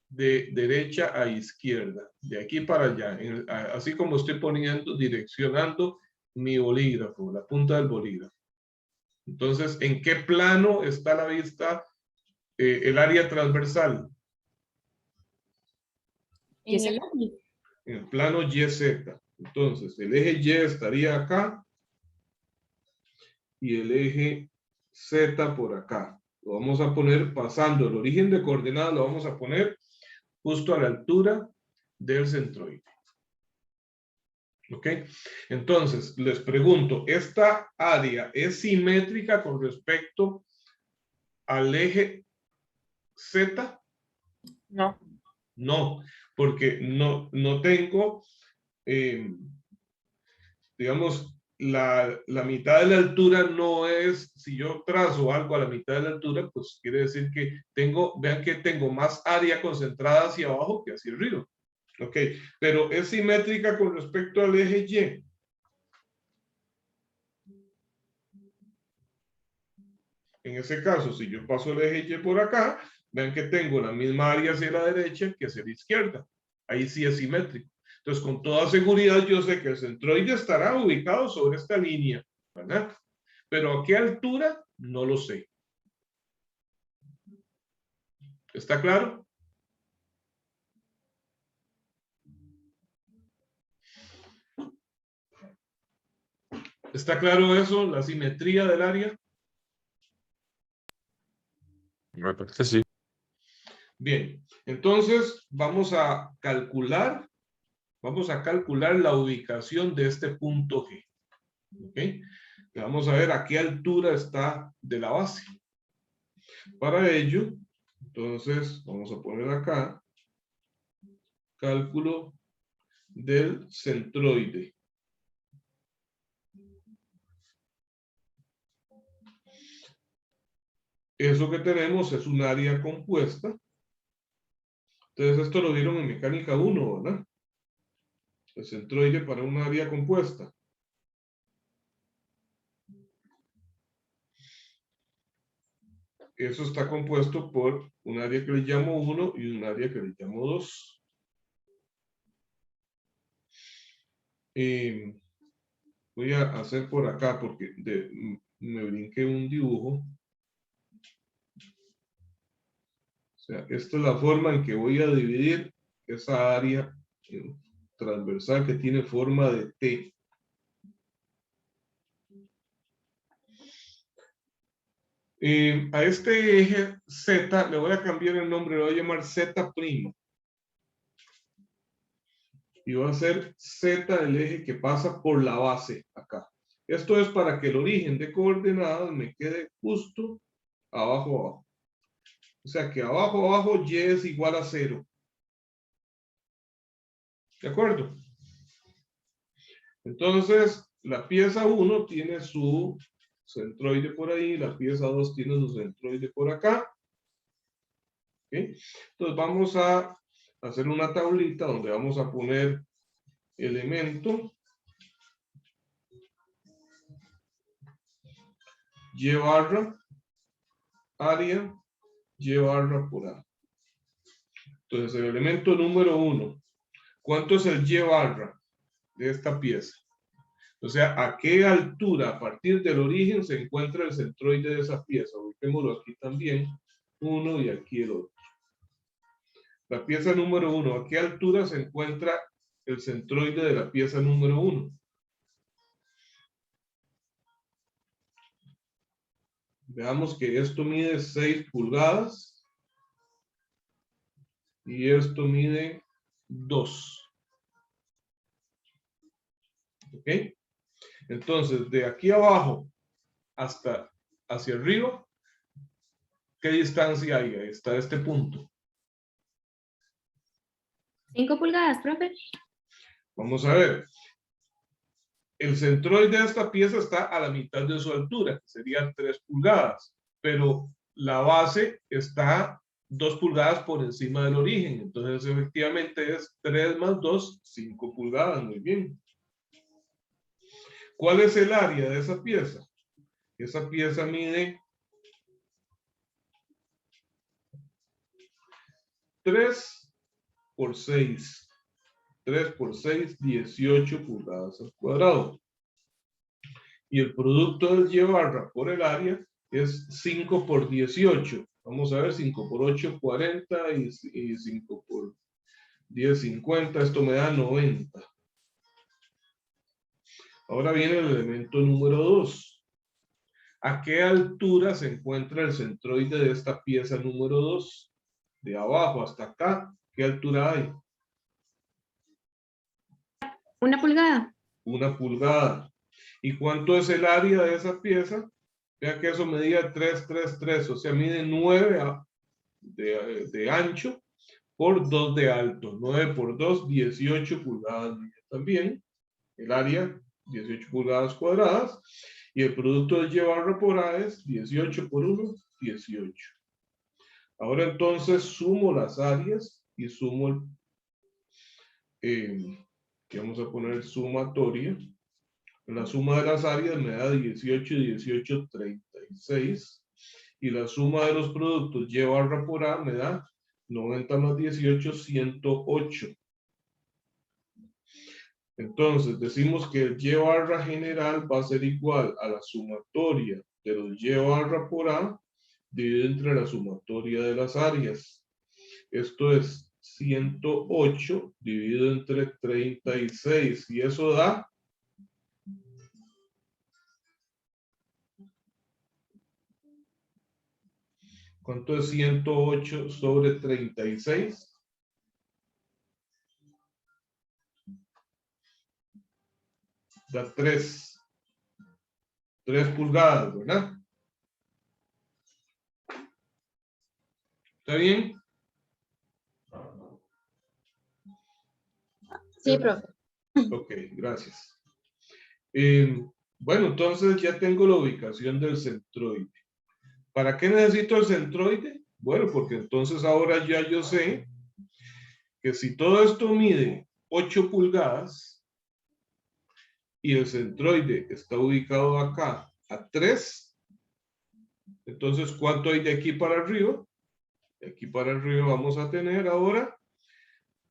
de derecha a izquierda, de aquí para allá, así como estoy poniendo, direccionando mi bolígrafo, la punta del bolígrafo. Entonces, ¿en qué plano está la vista, el área transversal? En el eje. En el plano YZ. Entonces, el eje Y estaría acá y el eje Z por acá. Lo vamos a poner pasando el origen de coordenadas, lo vamos a poner justo a la altura del centroide. ¿Ok? Entonces, les pregunto, ¿esta área es simétrica con respecto al eje Z? No. No, porque no tengo, digamos, la mitad de la altura no es, si yo trazo algo a la mitad de la altura, pues quiere decir que tengo, vean que tengo más área concentrada hacia abajo que hacia arriba. Ok, pero es simétrica con respecto al eje Y. En ese caso, si yo paso el eje Y por acá, vean que tengo la misma área hacia la derecha que hacia la izquierda. Ahí sí es simétrico. Entonces, con toda seguridad, yo sé que el centroide estará ubicado sobre esta línea, ¿verdad? Pero ¿a qué altura? No lo sé. ¿Está claro? ¿Está claro eso? La simetría del área. Me parece sí. Bien, entonces vamos a calcular la ubicación de este punto G. ¿Ok? Vamos a ver a qué altura está de la base. Para ello, entonces vamos a poner acá cálculo del centroide. Eso que tenemos es un área compuesta. Entonces esto lo vieron en mecánica 1, ¿verdad? El centroide para un área compuesta. Eso está compuesto por un área que le llamo 1 y un área que le llamo 2. Voy a hacer por acá porque me brinqué un dibujo. O sea, esta es la forma en que voy a dividir esa área transversal que tiene forma de T. A este eje Z le voy a cambiar el nombre, le voy a llamar Z'. Y va a ser Z el eje que pasa por la base acá. Esto es para que el origen de coordenadas me quede justo abajo. O sea que abajo Y es igual a 0. ¿De acuerdo? Entonces, la pieza 1 tiene su centroide por ahí, la pieza 2 tiene su centroide por acá. ¿Okay? Entonces vamos a hacer una tablita donde vamos a poner elemento Y barra, área, Y barra por A. Entonces el elemento número 1, ¿cuánto es el Y barra de esta pieza? O sea, ¿a qué altura, a partir del origen, se encuentra el centroide de esa pieza? Ubiquémoslo aquí también, 1 y aquí el otro. La pieza número 1, ¿a qué altura se encuentra el centroide de la pieza número 1? Veamos que esto mide 6 pulgadas y esto mide 2. ¿Ok? Entonces, de aquí abajo hasta hacia arriba, ¿qué distancia hay? Ahí está este punto. 5 pulgadas, profe. Vamos a ver. El centroide de esta pieza está a la mitad de su altura, que sería 3 pulgadas, pero la base está 2 pulgadas por encima del origen. Entonces, efectivamente es 3 más 2, 5 pulgadas. Muy bien. ¿Cuál es el área de esa pieza? Esa pieza mide 3 por 6. 3 por 6, 18 pulgadas al cuadrado. Y el producto del Y barra por el área es 5 por 18. Vamos a ver, 5 por 8, 40 y 5 por 10, 50. Esto me da 90. Ahora viene el elemento número 2. ¿A qué altura se encuentra el centroide de esta pieza número 2? De abajo hasta acá, ¿qué altura hay? 1 pulgada. 1 pulgada. ¿Y cuánto es el área de esa pieza? Vea que eso medía 3, 3, 3, o sea, mide 9 de ancho por 2 de alto. 9 por 2, 18 pulgadas también. El área, 18 pulgadas cuadradas. Y el producto de Y barra por A es 18 por 1, 18. Ahora entonces sumo las áreas y sumo que vamos a poner sumatoria. La suma de las áreas me da 18, 18, 36. Y la suma de los productos Y barra por A me da 90 más 18, 108. Entonces, decimos que el Y barra general va a ser igual a la sumatoria de los Y barra por A dividido entre la sumatoria de las áreas. Esto es 108 dividido entre 36. Y eso da... ¿Cuánto es 108 sobre 36? Da 3 pulgadas, ¿verdad? ¿Está bien? Sí, profe. Ok, gracias. Bueno, entonces ya tengo la ubicación del centroide. ¿Para qué necesito el centroide? Bueno, porque entonces ahora ya yo sé que si todo esto mide 8 pulgadas y el centroide está ubicado acá a 3, entonces ¿cuánto hay de aquí para arriba? De aquí para arriba vamos a tener ahora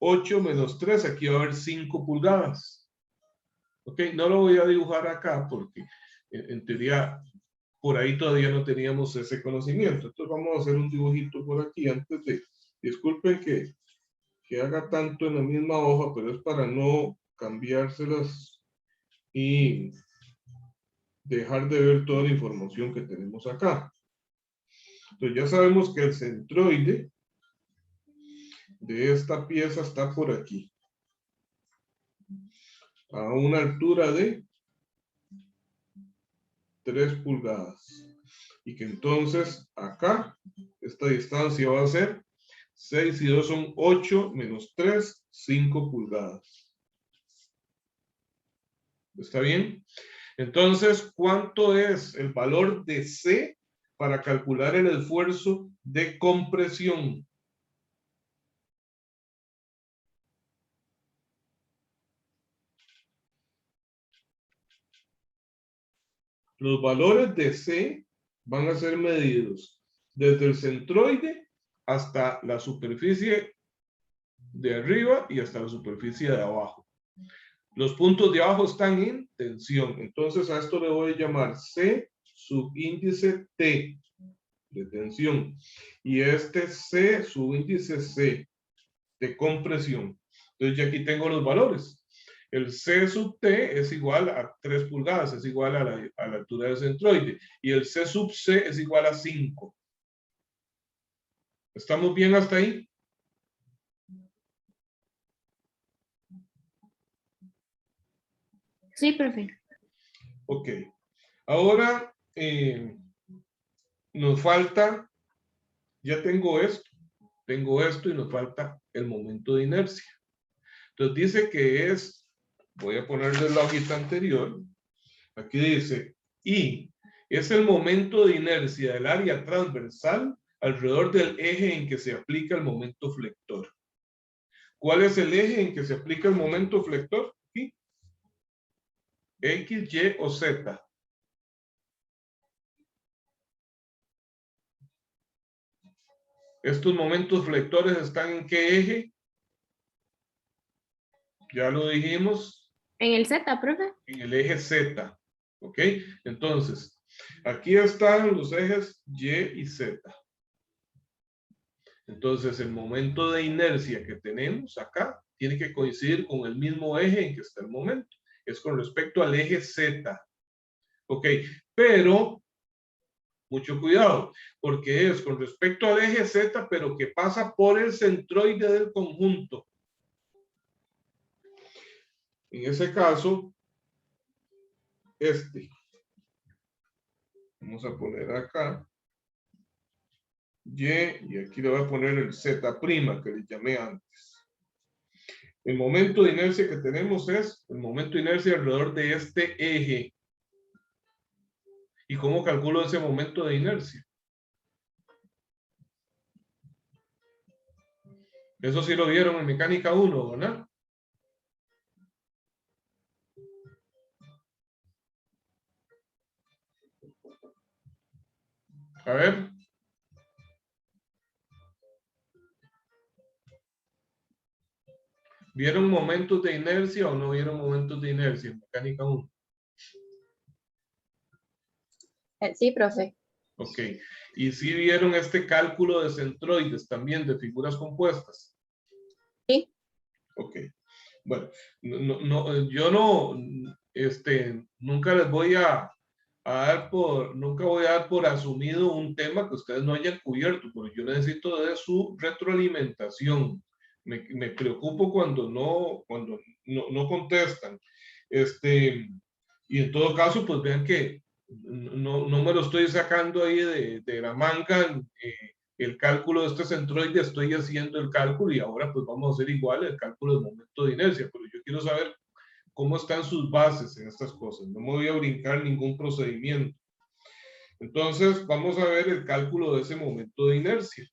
8 menos 3, aquí va a haber 5 pulgadas. Ok, no lo voy a dibujar acá porque en teoría por ahí todavía no teníamos ese conocimiento. Entonces vamos a hacer un dibujito por aquí antes de... Disculpen que haga tanto en la misma hoja, pero es para no cambiárselas y dejar de ver toda la información que tenemos acá. Entonces ya sabemos que el centroide de esta pieza está por aquí, a una altura de 3 pulgadas. Y que entonces acá, esta distancia va a ser 6 y 2 son 8 menos 3, 5 pulgadas. ¿Está bien? Entonces, ¿cuánto es el valor de C para calcular el esfuerzo de compresión? Los valores de C van a ser medidos desde el centroide hasta la superficie de arriba y hasta la superficie de abajo. Los puntos de abajo están en tensión. Entonces a esto le voy a llamar C subíndice T de tensión. Y este C subíndice C de compresión. Entonces ya aquí tengo los valores. El C sub T es igual a 3 pulgadas, es igual a la altura del centroide. Y el C sub C es igual a 5. ¿Estamos bien hasta ahí? Sí, profe. Ok. Ahora nos falta, ya tengo esto y nos falta el momento de inercia. Entonces dice que es, voy a ponerle la hojita anterior, aquí dice, y es el momento de inercia del área transversal alrededor del eje en que se aplica el momento flector. ¿Cuál es el eje en que se aplica el momento flector? Aquí. X, Y o Z. ¿Estos momentos flectores están en qué eje? Ya lo dijimos, En el Z, profe. en el eje Z. ¿Ok? Entonces, aquí están los ejes Y y Z. Entonces, el momento de inercia que tenemos acá tiene que coincidir con el mismo eje en que está el momento. Es con respecto al eje Z. ¿Ok? Pero, mucho cuidado, porque es con respecto al eje Z, pero que pasa por el centroide del conjunto. En ese caso, vamos a poner acá y aquí le voy a poner el Z' que le llamé antes. El momento de inercia que tenemos es el momento de inercia alrededor de este eje. ¿Y cómo calculo ese momento de inercia? Eso sí lo vieron en mecánica 1, ¿verdad? A ver. ¿Vieron momentos de inercia o no vieron momentos de inercia en mecánica 1? Sí, profe. Ok. ¿Y si vieron este cálculo de centroides también de figuras compuestas? Sí. Ok. Bueno, yo no, nunca les voy a nunca voy a dar por asumido un tema que ustedes no hayan cubierto, porque yo necesito de su retroalimentación. Me preocupo cuando no contestan. Y en todo caso, pues vean que no me lo estoy sacando ahí de la manga. El cálculo de este centroide, estoy haciendo el cálculo y ahora pues vamos a hacer igual el cálculo del momento de inercia, pero yo quiero saber cómo están sus bases en estas cosas. No me voy a brincar ningún procedimiento. Entonces, vamos a ver el cálculo de ese momento de inercia.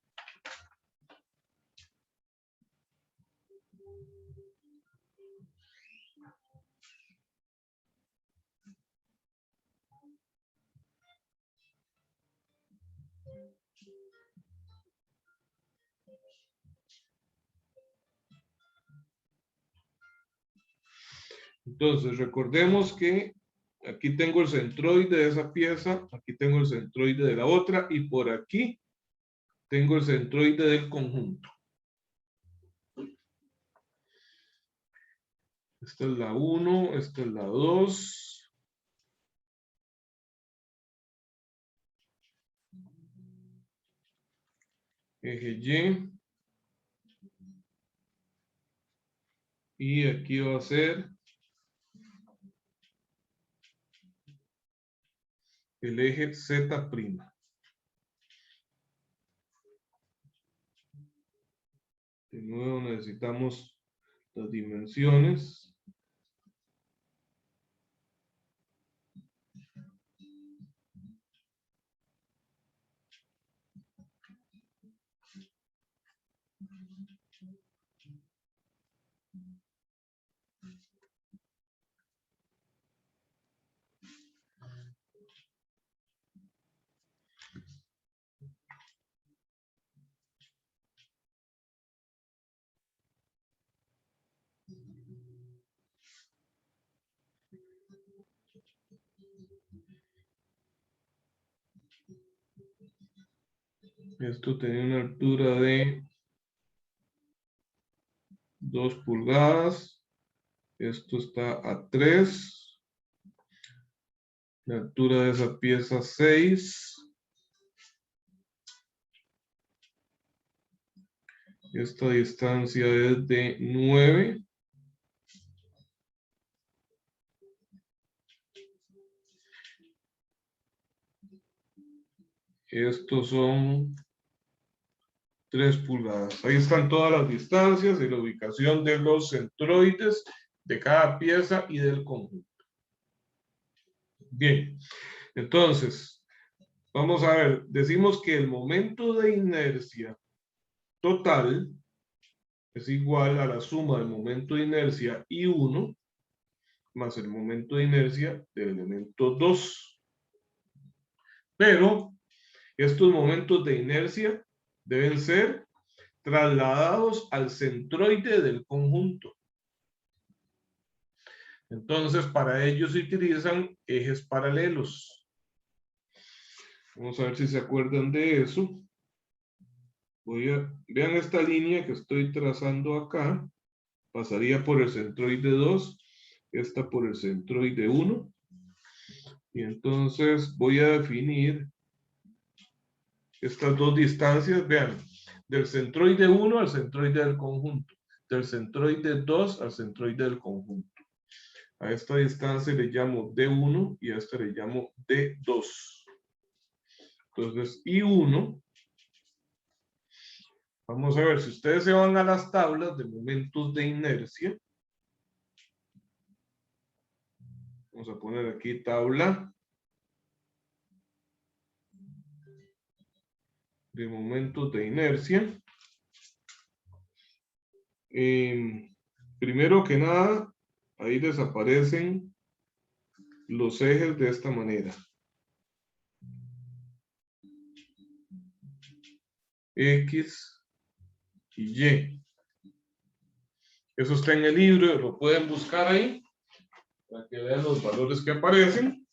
Entonces, recordemos que aquí tengo el centroide de esa pieza, aquí tengo el centroide de la otra y por aquí tengo el centroide del conjunto. Esta es la 1, esta es la 2. Eje Y. Y aquí va a ser el eje Z'. De nuevo necesitamos las dimensiones. Esto tenía una altura de 2 pulgadas. Esto está a 3. La altura de esa pieza 6. Esta distancia es de 9. Estos son 3 pulgadas. Ahí están todas las distancias y la ubicación de los centroides de cada pieza y del conjunto. Bien, entonces, vamos a ver, decimos que el momento de inercia total es igual a la suma del momento de inercia I1 más el momento de inercia del elemento 2. Pero estos momentos de inercia deben ser trasladados al centroide del conjunto. Entonces, para ello se utilizan ejes paralelos. Vamos a ver si se acuerdan de eso. Vean esta línea que estoy trazando acá. Pasaría por el centroide 2, esta por el centroide 1. Y entonces voy a definir estas dos distancias, vean, del centroide 1 al centroide del conjunto, del centroide 2 al centroide del conjunto. A esta distancia le llamo D1 y a esta le llamo D2. Entonces, I1, vamos a ver, si ustedes se van a las tablas de momentos de inercia, vamos a poner aquí tabla de momentos de inercia. Primero que nada, ahí desaparecen los ejes de esta manera. X y Y. Eso está en el libro, lo pueden buscar ahí para que vean los valores que aparecen.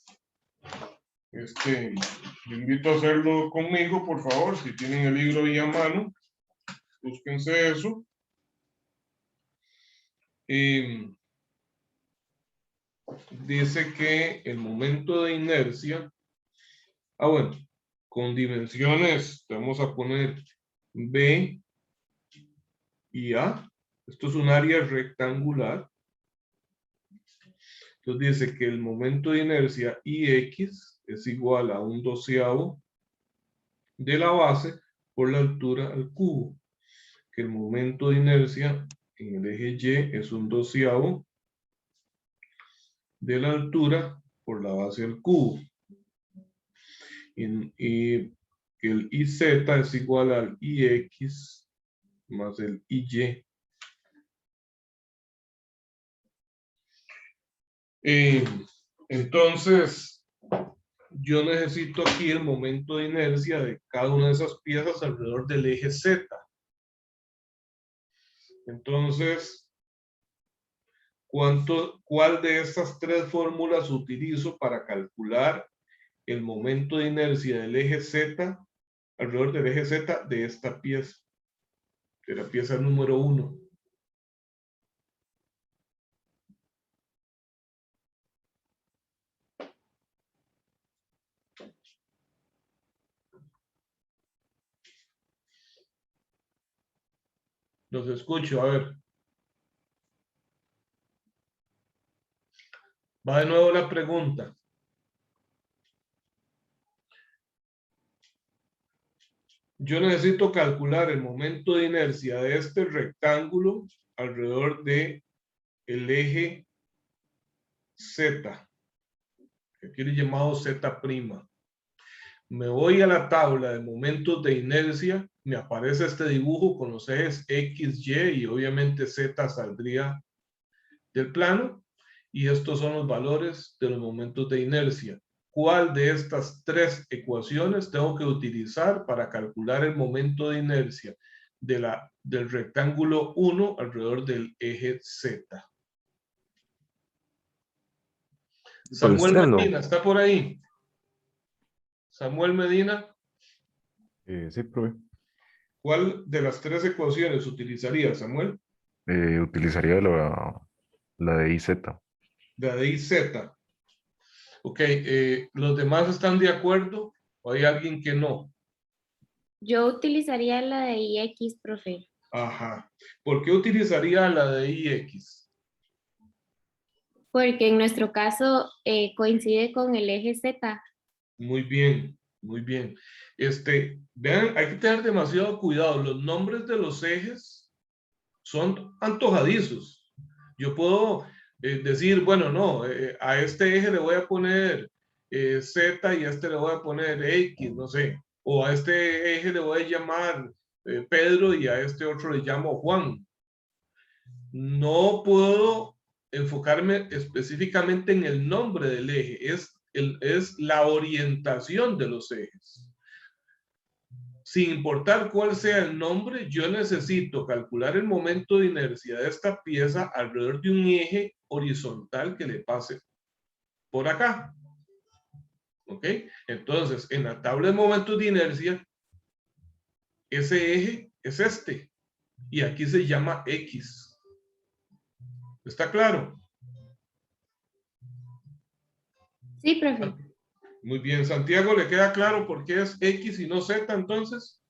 Yo invito a hacerlo conmigo, por favor, si tienen el libro ahí a mano, búsquense eso. Dice que el momento de inercia, bueno, con dimensiones, vamos a poner B y A. Esto es un área rectangular. Entonces dice que el momento de inercia IX es igual a 1/12 de la base por la altura al cubo. Que el momento de inercia en el eje Y es 1/12 de la altura por la base al cubo. Y que el IZ es igual al IX más el IY. Entonces, yo necesito aquí el momento de inercia de cada una de esas piezas alrededor del eje Z. Entonces, ¿cuál de estas tres fórmulas utilizo para calcular el momento de inercia del eje Z, alrededor del eje Z de esta pieza, de la pieza número 1? Los escucho, a ver. Va de nuevo la pregunta. Yo necesito calcular el momento de inercia de este rectángulo alrededor de el eje Z, que aquí le llamado Z'. Me voy a la tabla de momentos de inercia, me aparece este dibujo con los ejes X, Y y obviamente Z saldría del plano. Y estos son los valores de los momentos de inercia. ¿Cuál de estas tres ecuaciones tengo que utilizar para calcular el momento de inercia del rectángulo 1 alrededor del eje Z? Samuel Medina, ¿está por ahí? Samuel Medina. Sí, profe. ¿Cuál de las tres ecuaciones utilizaría, Samuel? Utilizaría la La de IZ. La de IZ. Ok, ¿los demás están de acuerdo o hay alguien que no? Yo utilizaría la de IX, profe. Ajá. ¿Por qué utilizaría la de IX? Porque en nuestro caso coincide con el eje Z. Muy bien, muy bien. Vean, hay que tener demasiado cuidado. Los nombres de los ejes son antojadizos. Yo puedo decir, bueno, no, a este eje le voy a poner Z y a este le voy a poner X, no sé. O a este eje le voy a llamar Pedro y a este otro le llamo Juan. No puedo enfocarme específicamente en el nombre del eje, es la orientación de los ejes. Sin importar cuál sea el nombre, yo necesito calcular el momento de inercia de esta pieza alrededor de un eje horizontal que le pase por acá. ¿Ok? Entonces, en la tabla de momentos de inercia, ese eje es este. Y aquí se llama X. ¿Está claro? Sí, profe. Muy bien. Santiago, ¿le queda claro por qué es X y no Z entonces?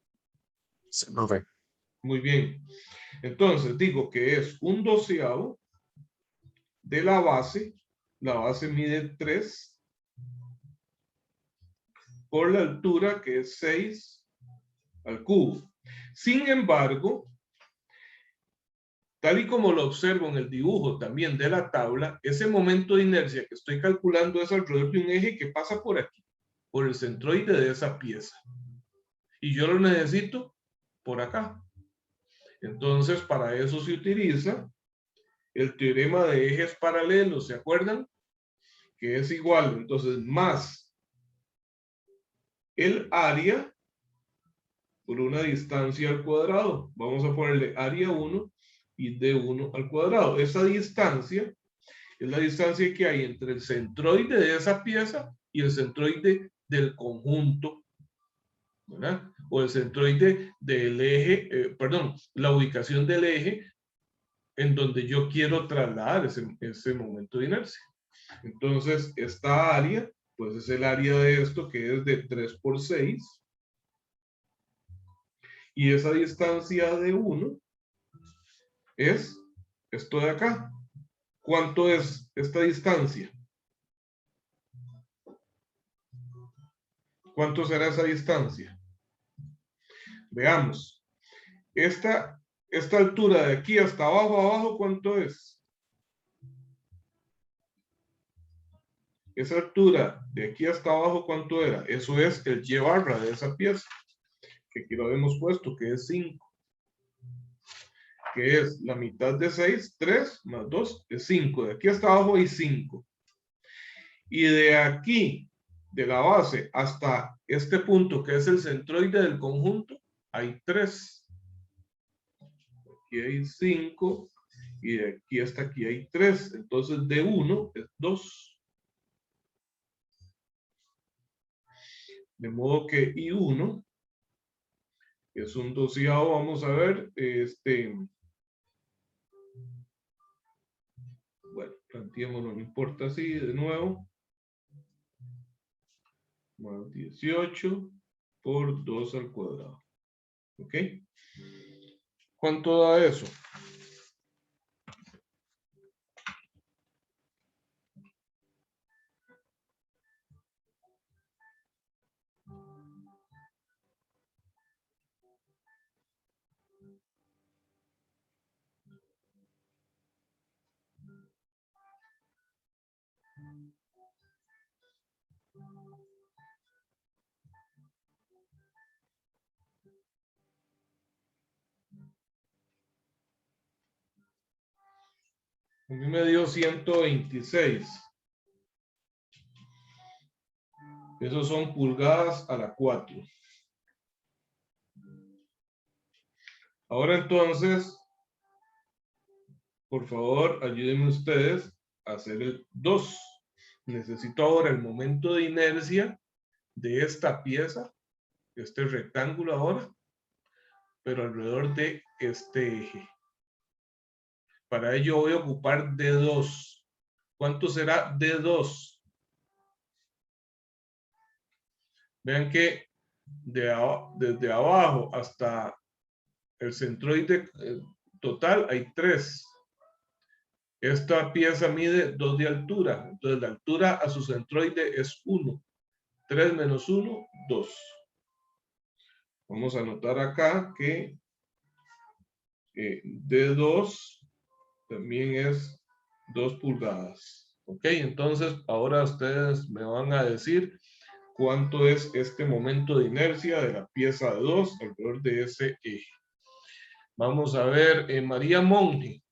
Sí, profe. Muy bien. Entonces, digo que es un doceavo de la base. La base mide 3 por la altura, que es 6 al cubo. Sin embargo, tal y como lo observo en el dibujo también de la tabla, ese momento de inercia que estoy calculando es alrededor de un eje que pasa por aquí, por el centroide de esa pieza. Y yo lo necesito por acá. Entonces, para eso se utiliza el teorema de ejes paralelos, ¿se acuerdan? Que es igual, entonces, más el área por una distancia al cuadrado. Vamos a ponerle área 1 y d1 al cuadrado. Esa distancia es la distancia que hay entre el centroide de esa pieza y el centroide del conjunto, ¿verdad? O el centroide del eje, perdón, la ubicación del eje en donde yo quiero trasladar ese momento de inercia. Entonces, esta área, pues es el área de esto que es de 3 por 6. Y esa distancia de 1 es esto de acá. ¿Cuánto es esta distancia? ¿Cuánto será esa distancia? Veamos. Esta altura de aquí hasta abajo, ¿cuánto es? Esa altura de aquí hasta abajo, ¿cuánto era? Eso es el y barra de esa pieza, que aquí lo hemos puesto, que es 5. Que es la mitad de 6, 3 más 2 es 5. De aquí hasta abajo hay 5. Y de aquí, de la base hasta este punto, que es el centroide del conjunto, hay 3. Aquí hay 5. Y de aquí hasta aquí hay 3. Entonces, de 1 es 2. De modo que I1 es un doceavo, vamos a ver, bueno, planteémoslo, no importa así, de nuevo, más 18 por 2 al cuadrado, ¿ok? ¿Cuánto da eso? A mí me dio 126. Esos son pulgadas a la 4. Ahora entonces, por favor, ayúdenme ustedes a hacer el 2. Necesito ahora el momento de inercia de esta pieza, este rectángulo ahora, pero alrededor de este eje. Para ello voy a ocupar D2. ¿Cuánto será D2? Vean que desde abajo hasta el centroide total hay 3. Esta pieza mide 2 de altura. Entonces la altura a su centroide es 1. 3 menos 1, 2. Vamos a anotar acá que D2 también es 2 pulgadas. Ok, entonces ahora ustedes me van a decir cuánto es este momento de inercia de la pieza 2 alrededor de ese eje. Vamos a ver, María Monge.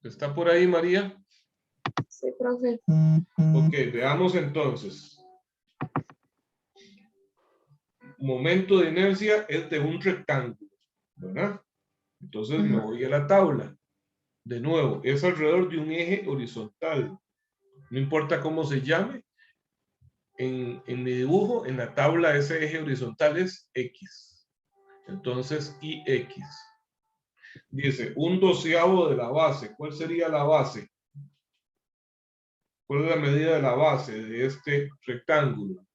¿Está por ahí, María? Sí, profe. Ok, veamos entonces. Momento de inercia es de un rectángulo, ¿verdad? Entonces me voy a la tabla. De nuevo, es alrededor de un eje horizontal. No importa cómo se llame. En mi dibujo, en la tabla, ese eje horizontal es X. Entonces, IX. Dice, 1/12 de la base. ¿Cuál sería la base? ¿Cuál es la medida de la base de este rectángulo?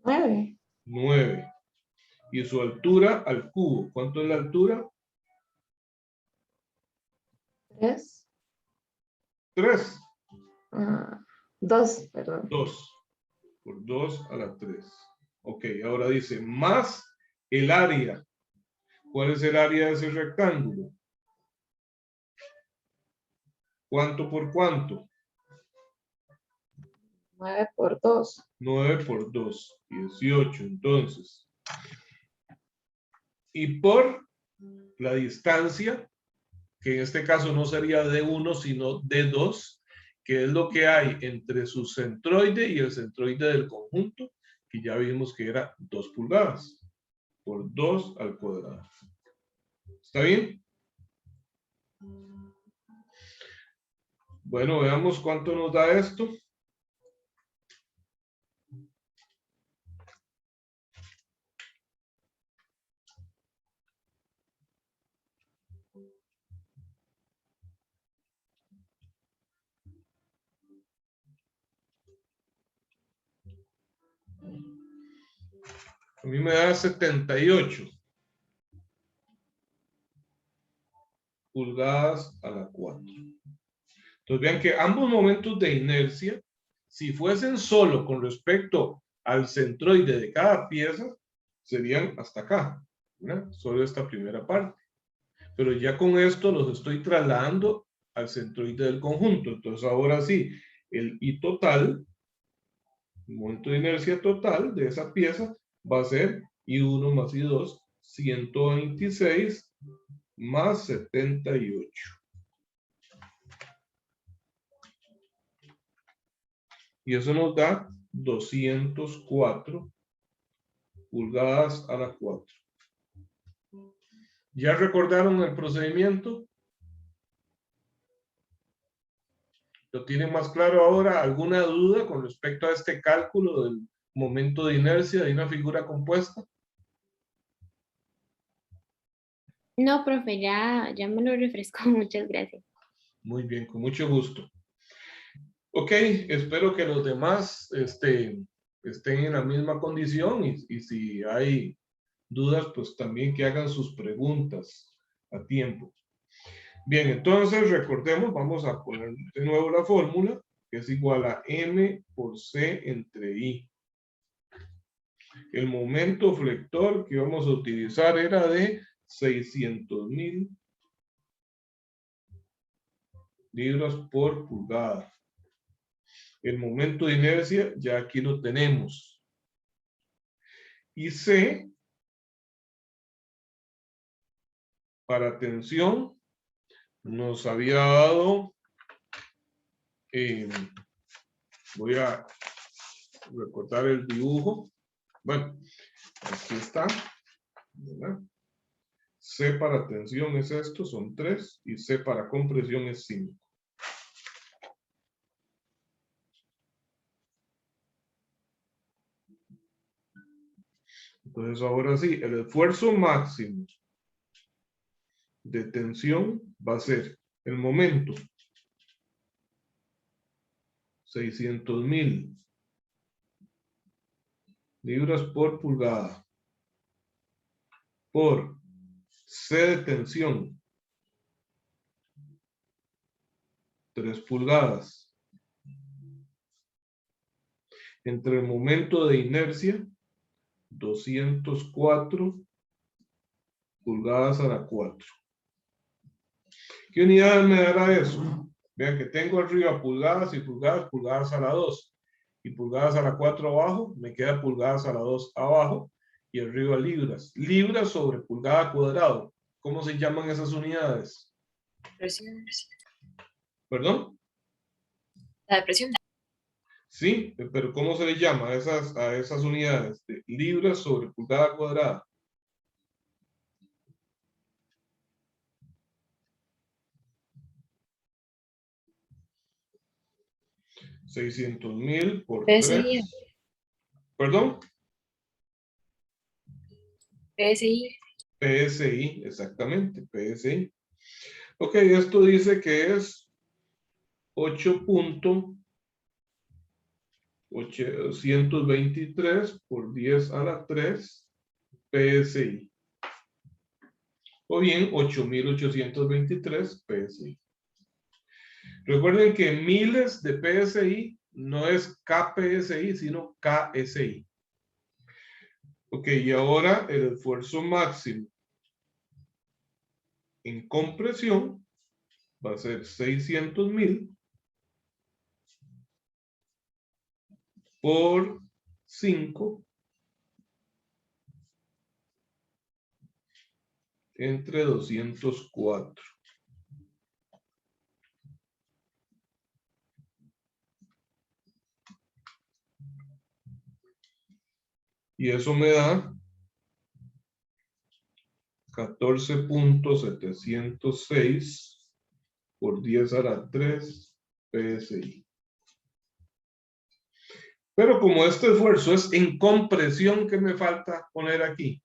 9. 9. Y su altura al cubo. ¿Cuánto es la altura? 3. 3. 2, perdón. 2. Por 2 a la 3. Ok, ahora dice, más el área. ¿Cuál es el área de ese rectángulo? ¿Cuánto por cuánto? 9 por 2. 9 por 2, 18. Entonces, y por la distancia, que en este caso no sería D1, sino D2, que es lo que hay entre su centroide y el centroide del conjunto, que ya vimos que era 2 pulgadas, por 2 al cuadrado. ¿Está bien? Bueno, veamos cuánto nos da esto. A mí me da 78 pulgadas a la 4. Entonces vean que ambos momentos de inercia, si fuesen solo con respecto al centroide de cada pieza, serían hasta acá, ¿verdad? Solo esta primera parte. Pero ya con esto los estoy trasladando al centroide del conjunto. Entonces ahora sí, el I total, el momento de inercia total de esa pieza va a ser I1 más I2, 126 más 78. Y eso nos da 204 pulgadas a la 4. ¿Ya recordaron el procedimiento? ¿Lo tienen más claro ahora? ¿Alguna duda con respecto a este cálculo del momento de inercia de una figura compuesta? No, profe, ya me lo refresco. Muchas gracias. Muy bien, con mucho gusto. Ok, espero que los demás estén en la misma condición y si hay dudas, pues también que hagan sus preguntas a tiempo. Bien, entonces recordemos, vamos a poner de nuevo la fórmula, que es igual a M por C entre I. El momento flector que vamos a utilizar era de 600.000 libras por pulgada. El momento de inercia ya aquí lo tenemos. Y C, para tensión, nos había dado, voy a recortar el dibujo. Bueno, aquí está, ¿verdad? C para tensión es esto, son 3, y C para compresión es 5. Entonces ahora sí, el esfuerzo máximo de tensión va a ser el momento 600,000 libras por pulgada por C de tensión 3 pulgadas entre el momento de inercia 204 pulgadas a la 4. ¿Qué unidad me dará eso? Vean que tengo arriba pulgadas y pulgadas, pulgadas a la 2 y pulgadas a la 4 abajo, me queda pulgadas a la 2 abajo y arriba libras. Libras sobre pulgada cuadrado. ¿Cómo se llaman esas unidades? Presión. ¿Perdón? La depresión. Sí, pero ¿cómo se le llama a esas unidades? De libras sobre pulgada cuadrada. $600,000 por PSI. 3. ¿Perdón? PSI. PSI, exactamente, PSI. Ok, esto dice que es 8.823 por 10 a la 3 PSI. O bien 8.823 PSI. Recuerden que miles de PSI no es KPSI, sino KSI. Ok, y ahora el esfuerzo máximo en compresión va a ser 600,000 por 5 entre 204. Y eso me da 14.706 por 10 a la 3 PSI. Pero como este esfuerzo es en compresión, ¿qué me falta poner aquí?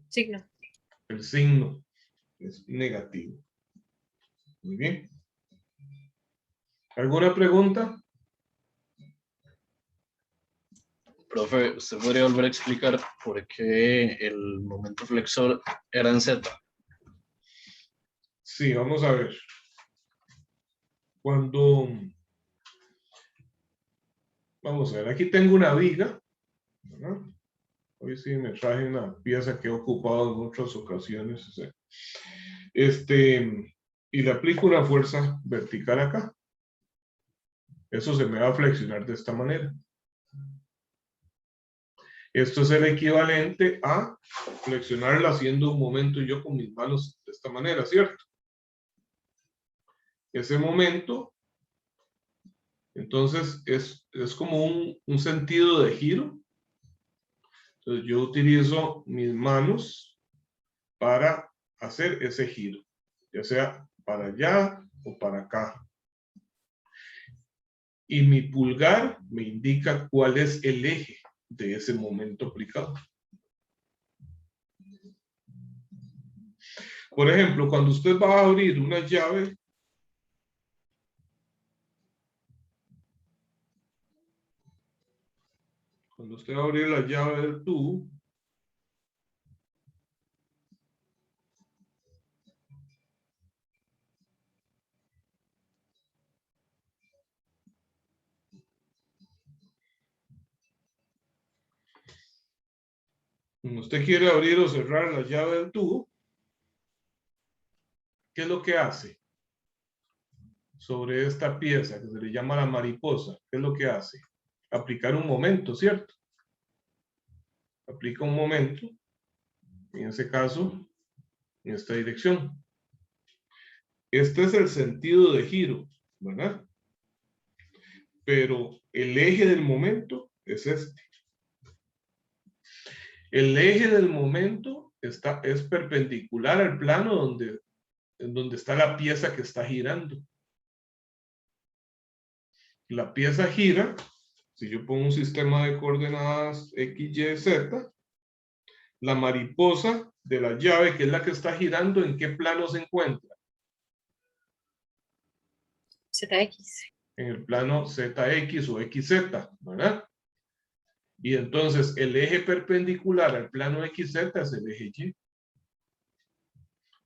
Signo. El signo es negativo. Muy bien. ¿Alguna pregunta? Profe, ¿usted podría volver a explicar por qué el momento flexor era en Z? Sí, vamos a ver. Cuando... Vamos a ver, aquí tengo una viga, ¿verdad? Hoy sí me traje una pieza que he ocupado en otras ocasiones. O sea, y le aplico una fuerza vertical acá. Eso se me va a flexionar de esta manera. Esto es el equivalente a flexionarla haciendo un momento yo con mis manos de esta manera, ¿cierto? Ese momento, entonces, es como un sentido de giro. Entonces, yo utilizo mis manos para hacer ese giro, ya sea para allá o para acá. Y mi pulgar me indica cuál es el eje de ese momento aplicado. Por ejemplo, cuando usted va a abrir una llave, cuando usted va a abrir la llave del tubo, cuando usted quiere abrir o cerrar la llave del tubo, ¿qué es lo que hace? Sobre esta pieza que se le llama la mariposa, ¿qué es lo que hace? Aplicar un momento, ¿cierto? Aplica un momento, en ese caso, en esta dirección. Este es el sentido de giro, ¿verdad? Pero el eje del momento es este. El eje del momento es perpendicular al plano donde está la pieza que está girando. La pieza gira, si yo pongo un sistema de coordenadas X, Y, Z, la mariposa de la llave, que es la que está girando, ¿en qué plano se encuentra? ZX. En el plano ZX o XZ, ¿verdad? Y entonces el eje perpendicular al plano XZ es el eje Y.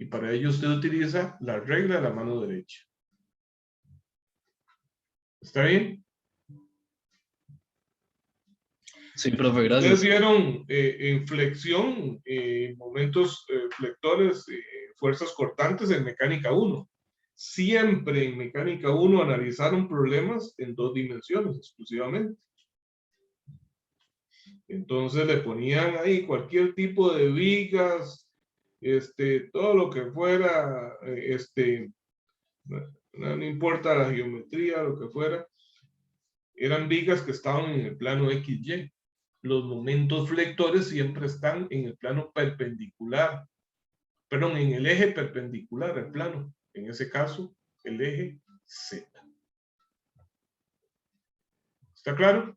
Y para ello usted utiliza la regla de la mano derecha. ¿Está bien? Sí, profe, Ustedes gracias. vieron en flexión, momentos flectores, fuerzas cortantes en mecánica 1. Siempre en mecánica 1 analizaron problemas en 2 dimensiones exclusivamente. Entonces le ponían ahí cualquier tipo de vigas, todo lo que fuera, no importa la geometría, lo que fuera, eran vigas que estaban en el plano XY. Los momentos flectores siempre están en el plano perpendicular, perdón, en el eje perpendicular al plano, en ese caso, el eje Z. ¿Está claro?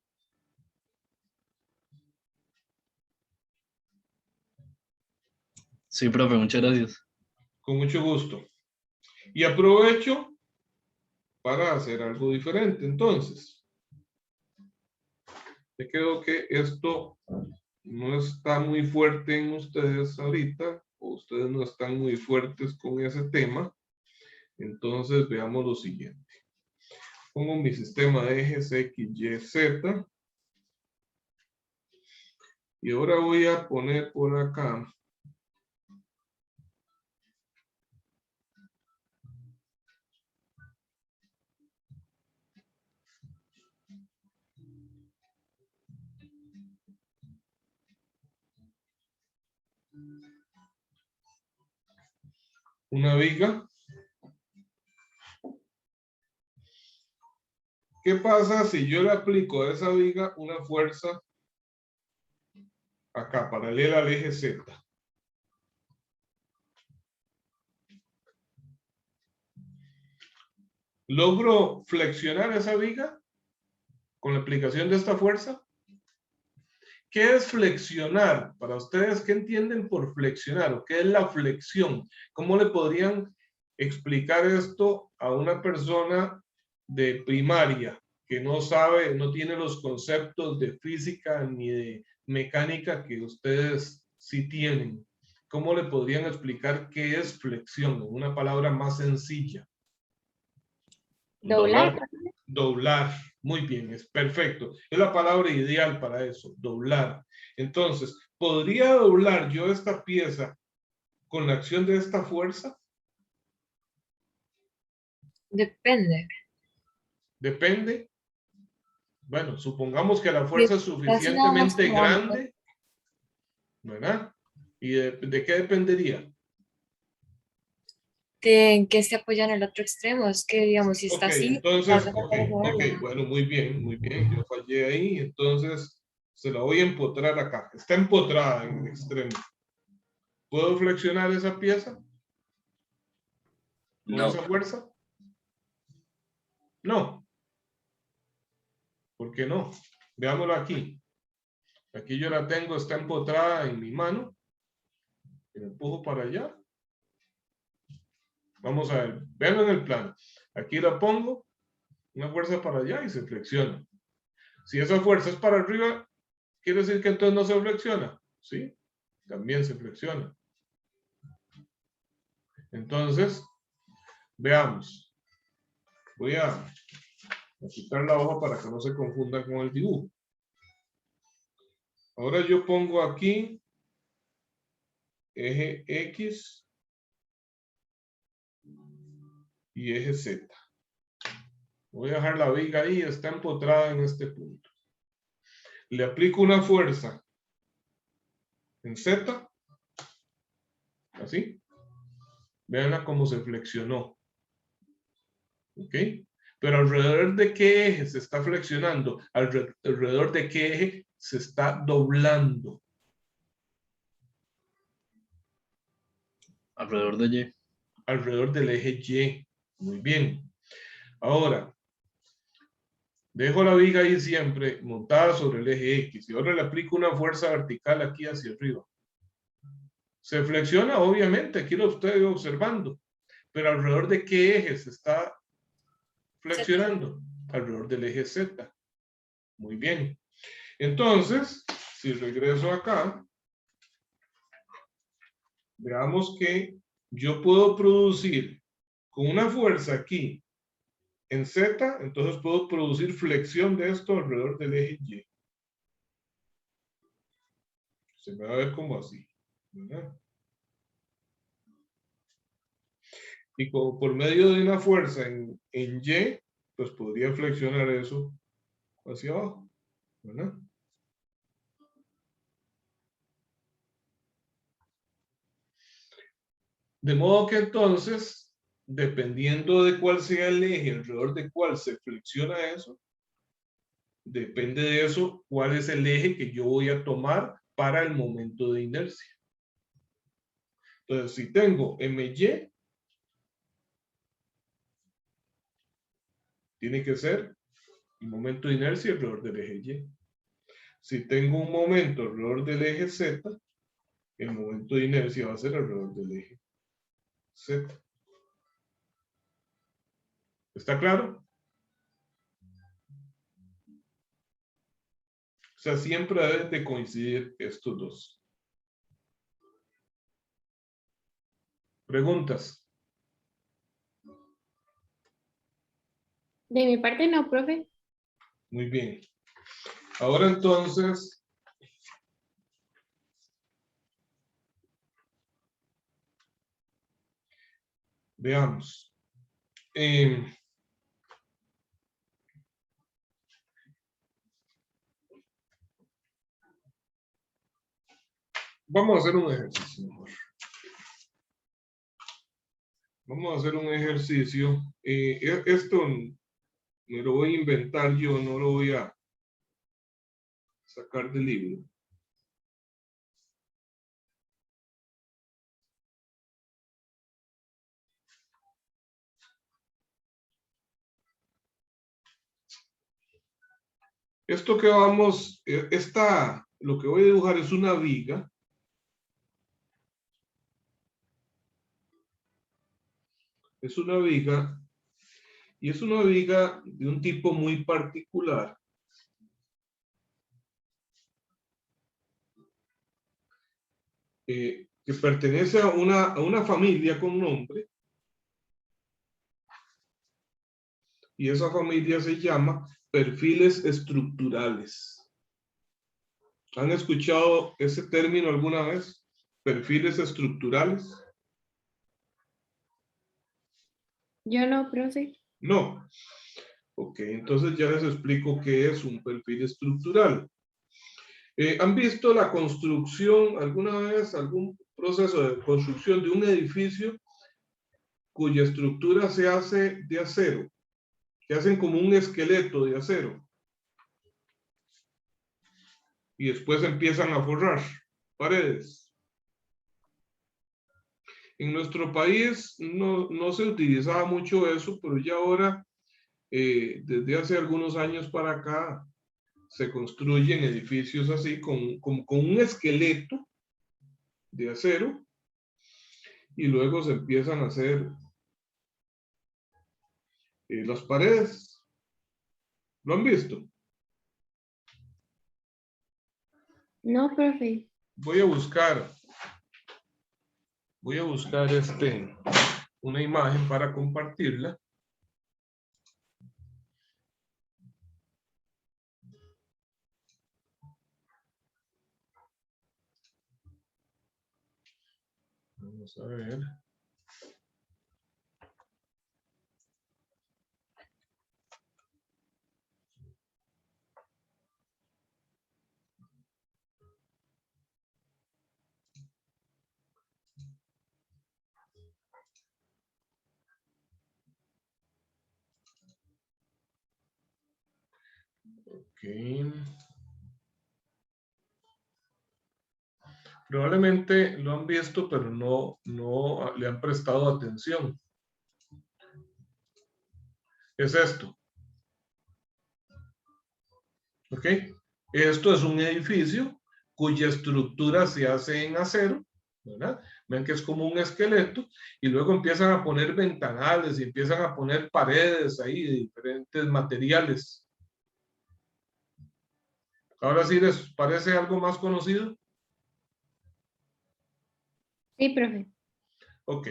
Sí, profe, muchas gracias. Con mucho gusto. Y aprovecho para hacer algo diferente. Entonces, me creo que esto no está muy fuerte en ustedes ahorita, o ustedes no están muy fuertes con ese tema. Entonces, veamos lo siguiente. Pongo mi sistema de ejes X, Y, Z. Y ahora voy a poner por acá una viga. ¿Qué pasa si yo le aplico a esa viga una fuerza acá, paralela al eje Z? ¿Logro flexionar esa viga con la aplicación de esta fuerza? ¿Qué es flexionar? Para ustedes, ¿qué entienden por flexionar? ¿O qué es la flexión? ¿Cómo le podrían explicar esto a una persona de primaria que no sabe, no tiene los conceptos de física ni de mecánica que ustedes sí tienen? ¿Cómo le podrían explicar qué es flexión en una palabra más sencilla? Doblar. Doblar. Muy bien, es perfecto. Es la palabra ideal para eso, doblar. Entonces, ¿podría doblar yo esta pieza con la acción de esta fuerza? Depende. Depende. Bueno, supongamos que la Y fuerza es casi nada más suficientemente como algo grande, ¿verdad? ¿Y de qué dependería? de en qué se apoya en el otro extremo. Es que, digamos, si está Ok, así, entonces, vas a ok, tratar de moverla. bueno, muy bien, yo fallé ahí, entonces se la voy a empotrar acá. Está empotrada en el extremo. ¿Puedo flexionar esa pieza con No. esa fuerza? No. ¿Por qué no? Veámoslo aquí. Aquí yo la tengo, está empotrada en mi mano. Y la empujo para allá. Vamos a ver, veanlo en el plano. Aquí la pongo, una fuerza para allá y se flexiona. Si esa fuerza es para arriba, quiere decir que entonces no se flexiona. ¿Sí? También se flexiona. Entonces, veamos. Voy a quitar la hoja para que no se confunda con el dibujo. Ahora yo pongo aquí eje X y eje Z. Voy a dejar la viga ahí, está empotrada en este punto. Le aplico una fuerza en Z, así. Veanla cómo se flexionó. ¿Ok? Pero alrededor de qué eje se está flexionando, alrededor de qué eje se está doblando. Alrededor de Y. Alrededor del eje Y. Muy bien. Ahora, dejo la viga ahí siempre montada sobre el eje X y ahora le aplico una fuerza vertical aquí hacia arriba. Se flexiona, obviamente, aquí lo estoy observando, pero ¿alrededor de qué eje se está flexionando? Alrededor del eje Z. Muy bien. Entonces, si regreso acá, veamos que yo puedo producir con una fuerza aquí en Z, entonces puedo producir flexión de esto alrededor del eje Y. Se me va a ver como así, ¿verdad? Y como por medio de una fuerza en Y, pues podría flexionar eso hacia abajo, ¿verdad? De modo que entonces, dependiendo de cuál sea el eje alrededor de cuál se flexiona eso, depende de eso cuál es el eje que yo voy a tomar para el momento de inercia. Entonces, si tengo MY, tiene que ser el momento de inercia alrededor del eje Y. Si tengo un momento alrededor del eje Z, el momento de inercia va a ser alrededor del eje Z. ¿Está claro? O sea, siempre deben de coincidir estos dos. ¿Preguntas? De mi parte no, profe. Muy bien. Ahora entonces, veamos. Vamos a hacer un ejercicio mejor. Vamos a hacer un ejercicio. Esto me lo voy a inventar yo, no lo voy a sacar del libro. Esto que vamos, lo que voy a dibujar es una viga. Es una viga, y es una viga de un tipo muy particular. Que pertenece a una familia con nombre, y esa familia se llama perfiles estructurales. ¿Han escuchado ese término alguna vez? Perfiles estructurales. Yo no, profe. No. Ok, entonces ya les explico qué es un perfil estructural. ¿Han visto la construcción alguna vez, algún proceso de construcción de un edificio cuya estructura se hace de acero? Que hacen como un esqueleto de acero. Y después empiezan a forrar paredes. En nuestro país no se utilizaba mucho eso, pero ya ahora, desde hace algunos años para acá, se construyen edificios así con un esqueleto de acero y luego se empiezan a hacer las paredes. ¿Lo han visto? No, profe. Voy a buscar una imagen para compartirla. Vamos a ver. Ok. Probablemente lo han visto, pero no le han prestado atención. Es esto. ¿Ok? Esto es un edificio cuya estructura se hace en acero, ¿verdad? Ven que es como un esqueleto y luego empiezan a poner ventanales y empiezan a poner paredes ahí de diferentes materiales. Ahora sí les parece algo más conocido. Sí, profe. Ok.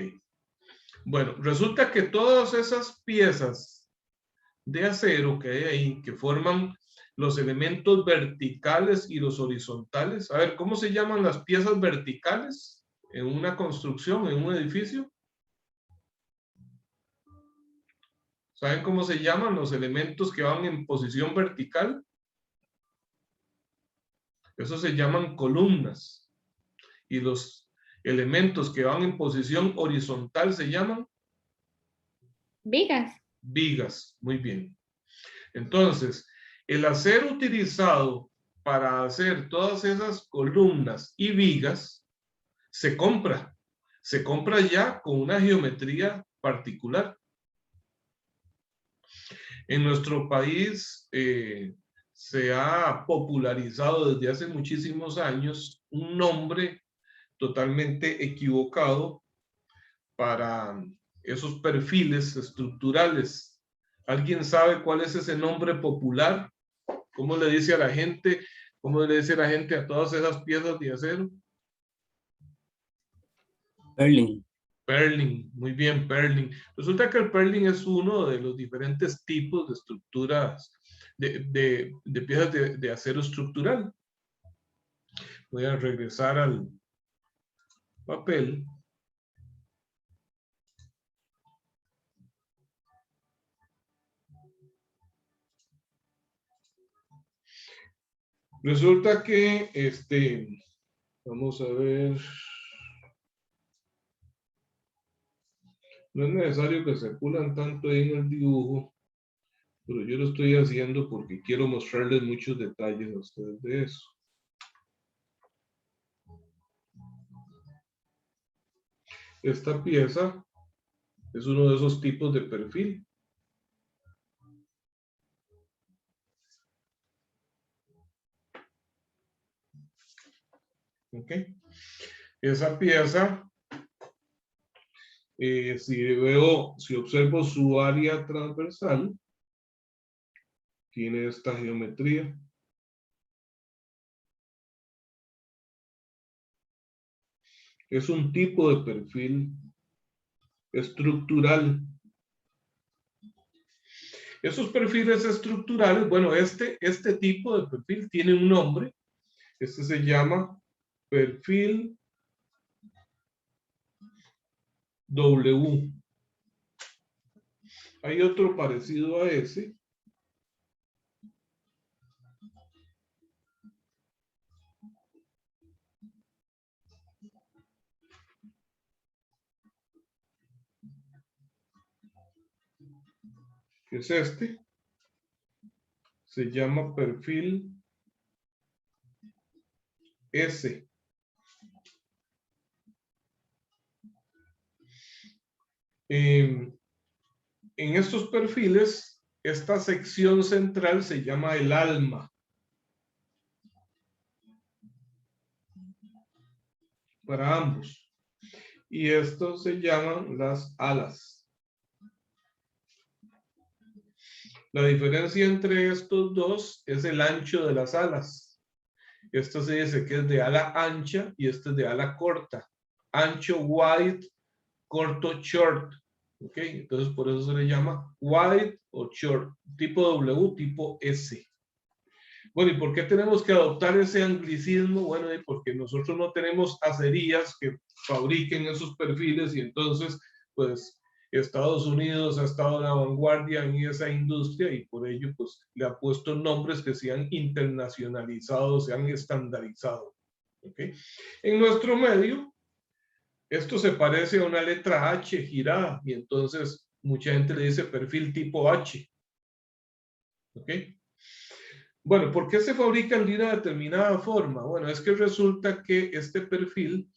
Bueno, resulta que todas esas piezas de acero que hay ahí, que forman los elementos verticales y los horizontales. A ver, ¿cómo se llaman las piezas verticales en una construcción, en un edificio? ¿Saben cómo se llaman los elementos que van en posición vertical? Eso se llaman columnas. Y los elementos que van en posición horizontal se llaman Vigas. vigas. Muy bien. Entonces, el acero utilizado para hacer todas esas columnas y vigas se compra. Se compra ya con una geometría particular. En nuestro país se ha popularizado desde hace muchísimos años un nombre totalmente equivocado para esos perfiles estructurales. ¿Alguien sabe cuál es ese nombre popular? ¿Cómo le dice a la gente? ¿Cómo le dice la gente a todas esas piezas de acero? Erling. Purling, muy bien, purling. Resulta que el purling es uno de los diferentes tipos de estructuras, de piezas de acero estructural. Voy a regresar al papel. Resulta que, vamos a ver, no es necesario que se pulan tanto ahí en el dibujo, pero yo lo estoy haciendo porque quiero mostrarles muchos detalles a ustedes de eso. Esta pieza es uno de esos tipos de perfil. ¿Ok? Esa pieza, si observo su área transversal, tiene esta geometría. Es un tipo de perfil estructural. Esos perfiles estructurales, bueno, este tipo de perfil tiene un nombre. Este se llama perfil W. Hay otro parecido a ese. Que es este. Se llama perfil S. En estos perfiles, esta sección central se llama el alma. Para ambos. Y estos se llaman las alas. La diferencia entre estos dos es el ancho de las alas. Esto se dice que es de ala ancha y este es de ala corta. Ancho, wide, corto, short. ¿Ok? Entonces por eso se le llama wide o short. Tipo W, tipo S. Bueno, ¿y por qué tenemos que adoptar ese anglicismo? Bueno, porque nosotros no tenemos acerías que fabriquen esos perfiles y entonces, pues, Estados Unidos ha estado en la vanguardia en esa industria y por ello, pues, le ha puesto nombres que se han internacionalizado, se han estandarizado. ¿Ok? En nuestro medio, esto se parece a una letra H girada y entonces mucha gente le dice perfil tipo H. ¿Ok? Bueno, ¿por qué se fabrican de una determinada forma? Bueno, es que resulta que este perfil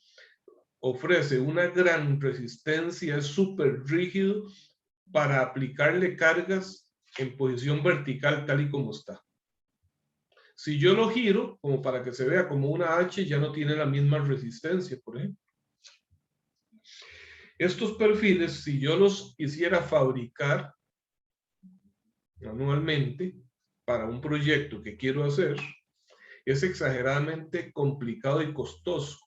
ofrece una gran resistencia, es súper rígido para aplicarle cargas en posición vertical tal y como está. Si yo lo giro, como para que se vea como una H, ya no tiene la misma resistencia, por ejemplo. Estos perfiles, si yo los quisiera fabricar manualmente para un proyecto que quiero hacer, es exageradamente complicado y costoso.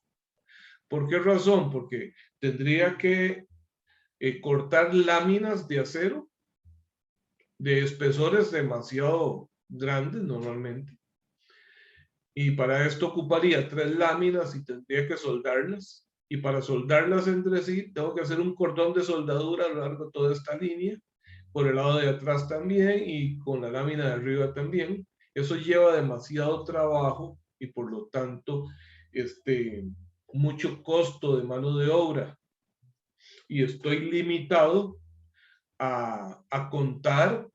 ¿Por qué razón? Porque tendría que cortar láminas de acero de espesores demasiado grandes normalmente. Y para esto ocuparía 3 láminas y tendría que soldarlas. Y para soldarlas entre sí, tengo que hacer un cordón de soldadura a lo largo de toda esta línea, por el lado de atrás también y con la lámina de arriba también. Eso lleva demasiado trabajo y por lo tanto, mucho costo de mano de obra. Y estoy limitado a contar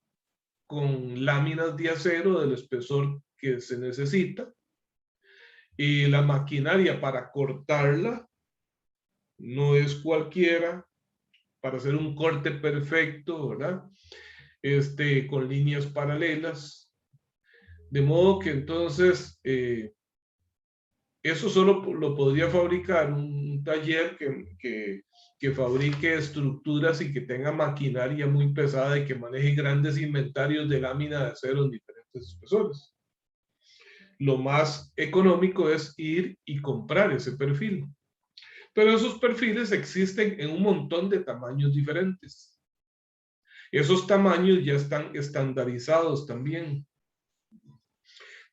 con láminas de acero del espesor que se necesita. Y la maquinaria para cortarla no es cualquiera, para hacer un corte perfecto, ¿verdad? Con líneas paralelas. De modo que entonces eso solo lo podría fabricar un taller que fabrique estructuras y que tenga maquinaria muy pesada y que maneje grandes inventarios de lámina de acero en diferentes espesores. Lo más económico es ir y comprar ese perfil. Pero esos perfiles existen en un montón de tamaños diferentes. Esos tamaños ya están estandarizados también.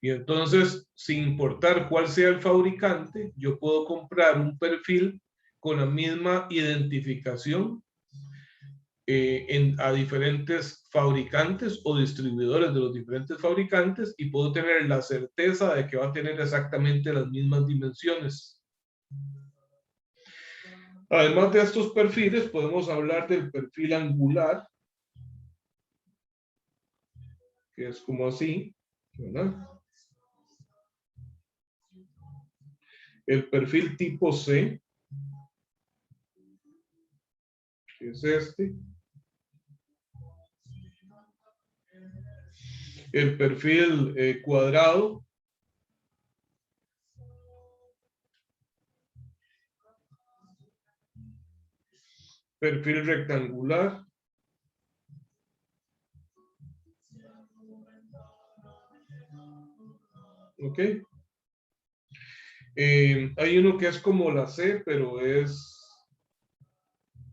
Y entonces, sin importar cuál sea el fabricante, yo puedo comprar un perfil con la misma identificación a diferentes fabricantes o distribuidores de los diferentes fabricantes y puedo tener la certeza de que va a tener exactamente las mismas dimensiones. Además de estos perfiles, podemos hablar del perfil angular, que es como así, ¿verdad? El perfil tipo C, que es este. El perfil cuadrado. Perfil rectangular. ¿Ok? Hay uno que es como la C, pero es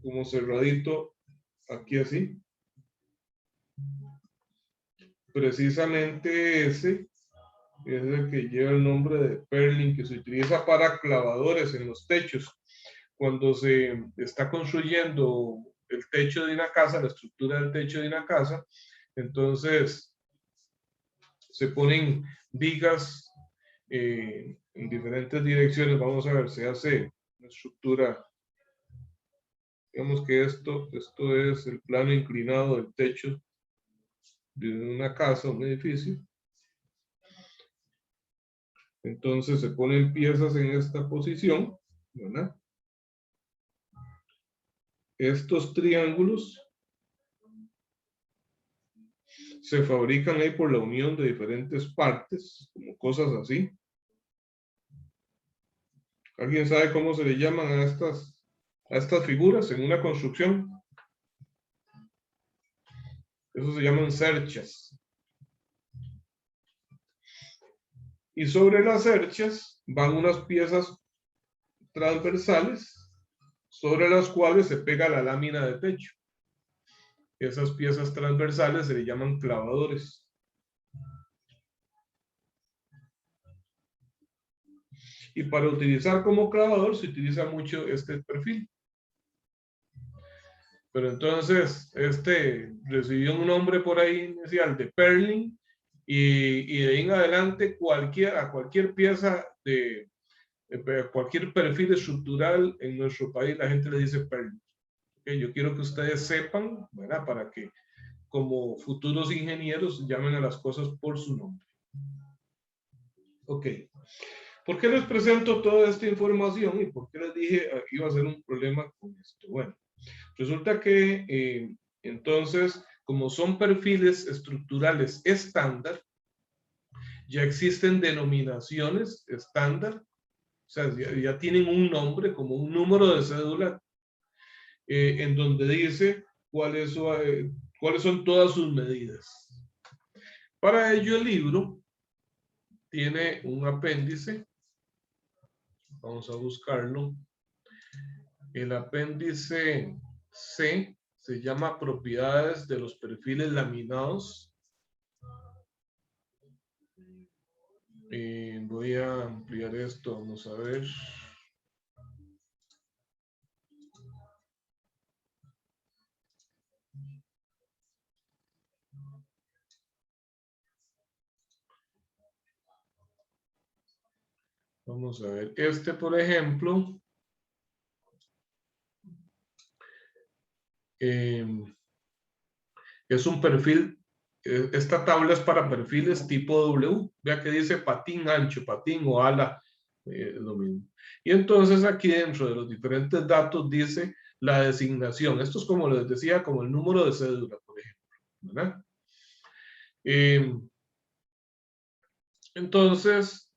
como cerradito aquí así. Precisamente ese es el que lleva el nombre de purlin, que se utiliza para clavadores en los techos. Cuando se está construyendo el techo de una casa, la estructura del techo de una casa, entonces se ponen vigas en diferentes direcciones. Vamos a ver, se hace una estructura, digamos que esto es el plano inclinado del techo de una casa, un edificio. Entonces se ponen piezas en esta posición, ¿verdad? Estos triángulos se fabrican ahí por la unión de diferentes partes, como cosas así. ¿Alguien sabe cómo se le llaman a estas figuras en una construcción? Eso se llaman cerchas. Y sobre las cerchas van unas piezas transversales sobre las cuales se pega la lámina de techo. Esas piezas transversales se le llaman clavadores. Y para utilizar como clavador se utiliza mucho este perfil. Pero entonces, recibió un nombre por ahí inicial de purlin y de ahí en adelante cualquier pieza de cualquier perfil estructural en nuestro país, la gente le dice purlin. Okay, yo quiero que ustedes sepan, ¿verdad? Para que como futuros ingenieros llamen a las cosas por su nombre. Ok. ¿Por qué les presento toda esta información y por qué les dije que iba a ser un problema con esto? Bueno, resulta que entonces, como son perfiles estructurales estándar, ya existen denominaciones estándar, o sea, ya tienen un nombre como un número de cédula en donde dice cuáles son todas sus medidas. Para ello el libro tiene un apéndice. Vamos a buscarlo. El apéndice C se llama propiedades de los perfiles laminados. Voy a ampliar esto, vamos a ver. Vamos a ver, este por ejemplo, es un perfil, esta tabla es para perfiles tipo W, vea que dice patín ancho, patín o ala, lo mismo. Y entonces aquí dentro de los diferentes datos dice la designación, esto es como les decía, como el número de cédula, por ejemplo, ¿verdad? Entonces,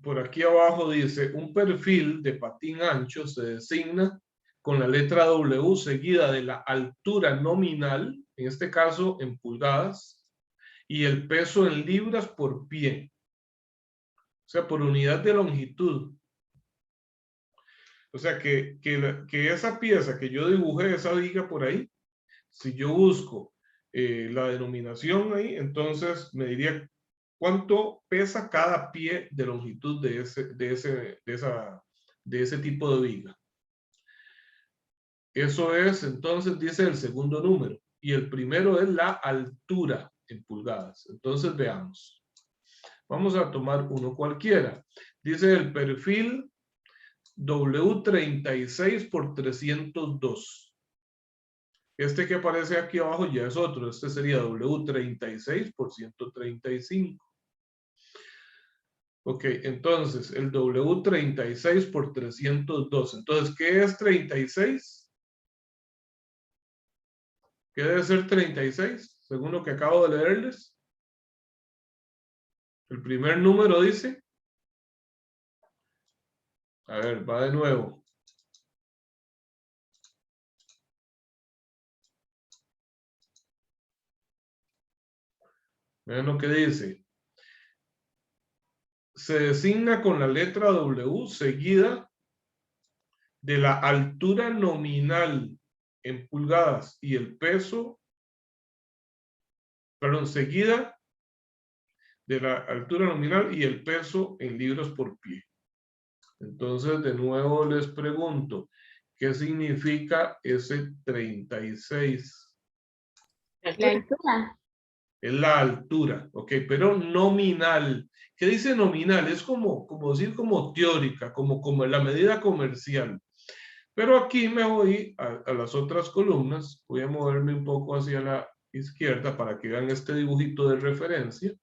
por aquí abajo dice, un perfil de patín ancho se designa con la letra W seguida de la altura nominal, en este caso en pulgadas, y el peso en libras por pie. O sea, por unidad de longitud. O sea, que esa pieza que yo dibujé, esa viga por ahí, si yo busco la denominación ahí, entonces me diría cuánto pesa cada pie de longitud de ese tipo de viga. Eso es, entonces, dice el segundo número. Y el primero es la altura en pulgadas. Entonces, veamos. Vamos a tomar uno cualquiera. Dice el perfil W36 por 302. Este que aparece aquí abajo ya es otro. Este sería W36 por 135. Ok, entonces el W36 por 302. Entonces, ¿qué es 36? ¿Qué debe ser 36? Según lo que acabo de leerles. El primer número dice. A ver, va de nuevo. Vean lo que dice. Se designa con la letra W seguida de la altura nominal en pulgadas y el peso, perdón, seguida de la altura nominal y el peso en libras por pie. Entonces, de nuevo les pregunto, ¿qué significa ese 36? La altura. Es la altura, ok, pero nominal. ¿Qué dice nominal? Es como decir como teórica, como la medida comercial. Pero aquí me voy a las otras columnas. Voy a moverme un poco hacia la izquierda para que vean este dibujito de referencia.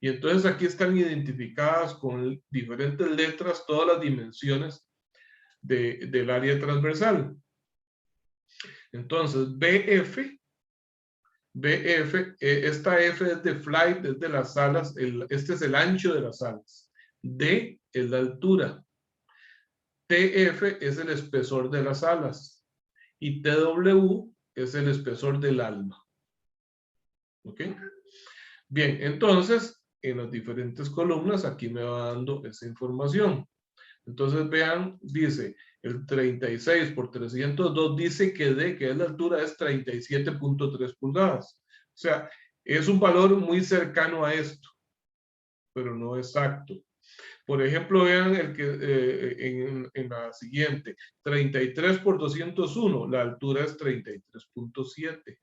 Y entonces aquí están identificadas con diferentes letras todas las dimensiones del área transversal. Entonces, BF, esta F es de flight, es de las alas, este es el ancho de las alas. D es la altura. TF es el espesor de las alas. Y TW es el espesor del alma. ¿Ok? Bien, entonces, en las diferentes columnas, aquí me va dando esa información. Entonces, vean, dice, el 36 por 302 dice que D, que es la altura, es 37.3 pulgadas. O sea, es un valor muy cercano a esto, pero no exacto. Por ejemplo, vean el que en la siguiente, 33 por 201, la altura es 33.7.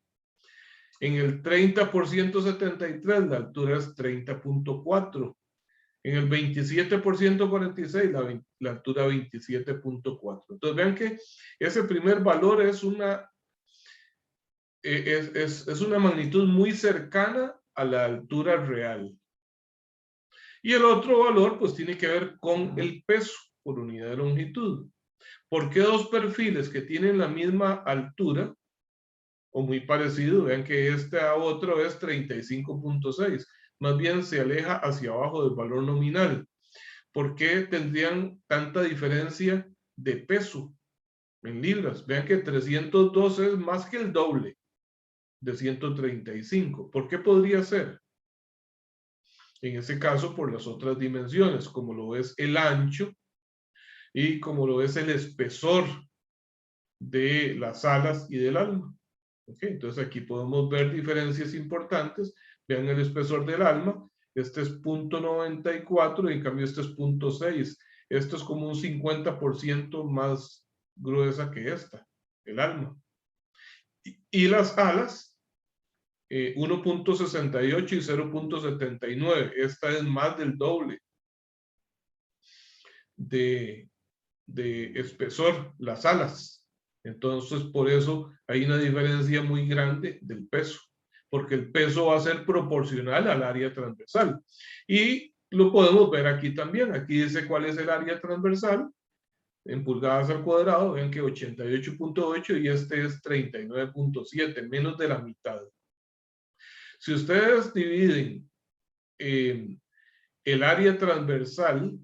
En el 30 por 173, la altura es 30.4. En el 27 por 146, la altura 27.4. Entonces vean que ese primer valor es una magnitud muy cercana a la altura real. Y el otro valor pues tiene que ver con el peso por unidad de longitud. ¿Por qué dos perfiles que tienen la misma altura o muy parecido? Vean que este a otro es 35.6. Más bien se aleja hacia abajo del valor nominal. ¿Por qué tendrían tanta diferencia de peso en libras. Vean que 312 es más que el doble de 135. ¿Por qué podría ser? En ese caso, por las otras dimensiones, como lo es el ancho y como lo es el espesor de las alas y del alma. ¿Okay? Entonces aquí podemos ver diferencias importantes. Vean el espesor del alma. Este es 0.94 y en cambio este es 0.6. Esto es como un 50% más gruesa que esta, el alma. Y las alas, 1.68 y 0.79. Esta es más del doble de espesor, las alas. Entonces, por eso hay una diferencia muy grande del peso, porque el peso va a ser proporcional al área transversal. Y lo podemos ver aquí también. Aquí dice cuál es el área transversal en pulgadas al cuadrado. Ven que 88.8 y este es 39.7, menos de la mitad. Si ustedes dividen el área transversal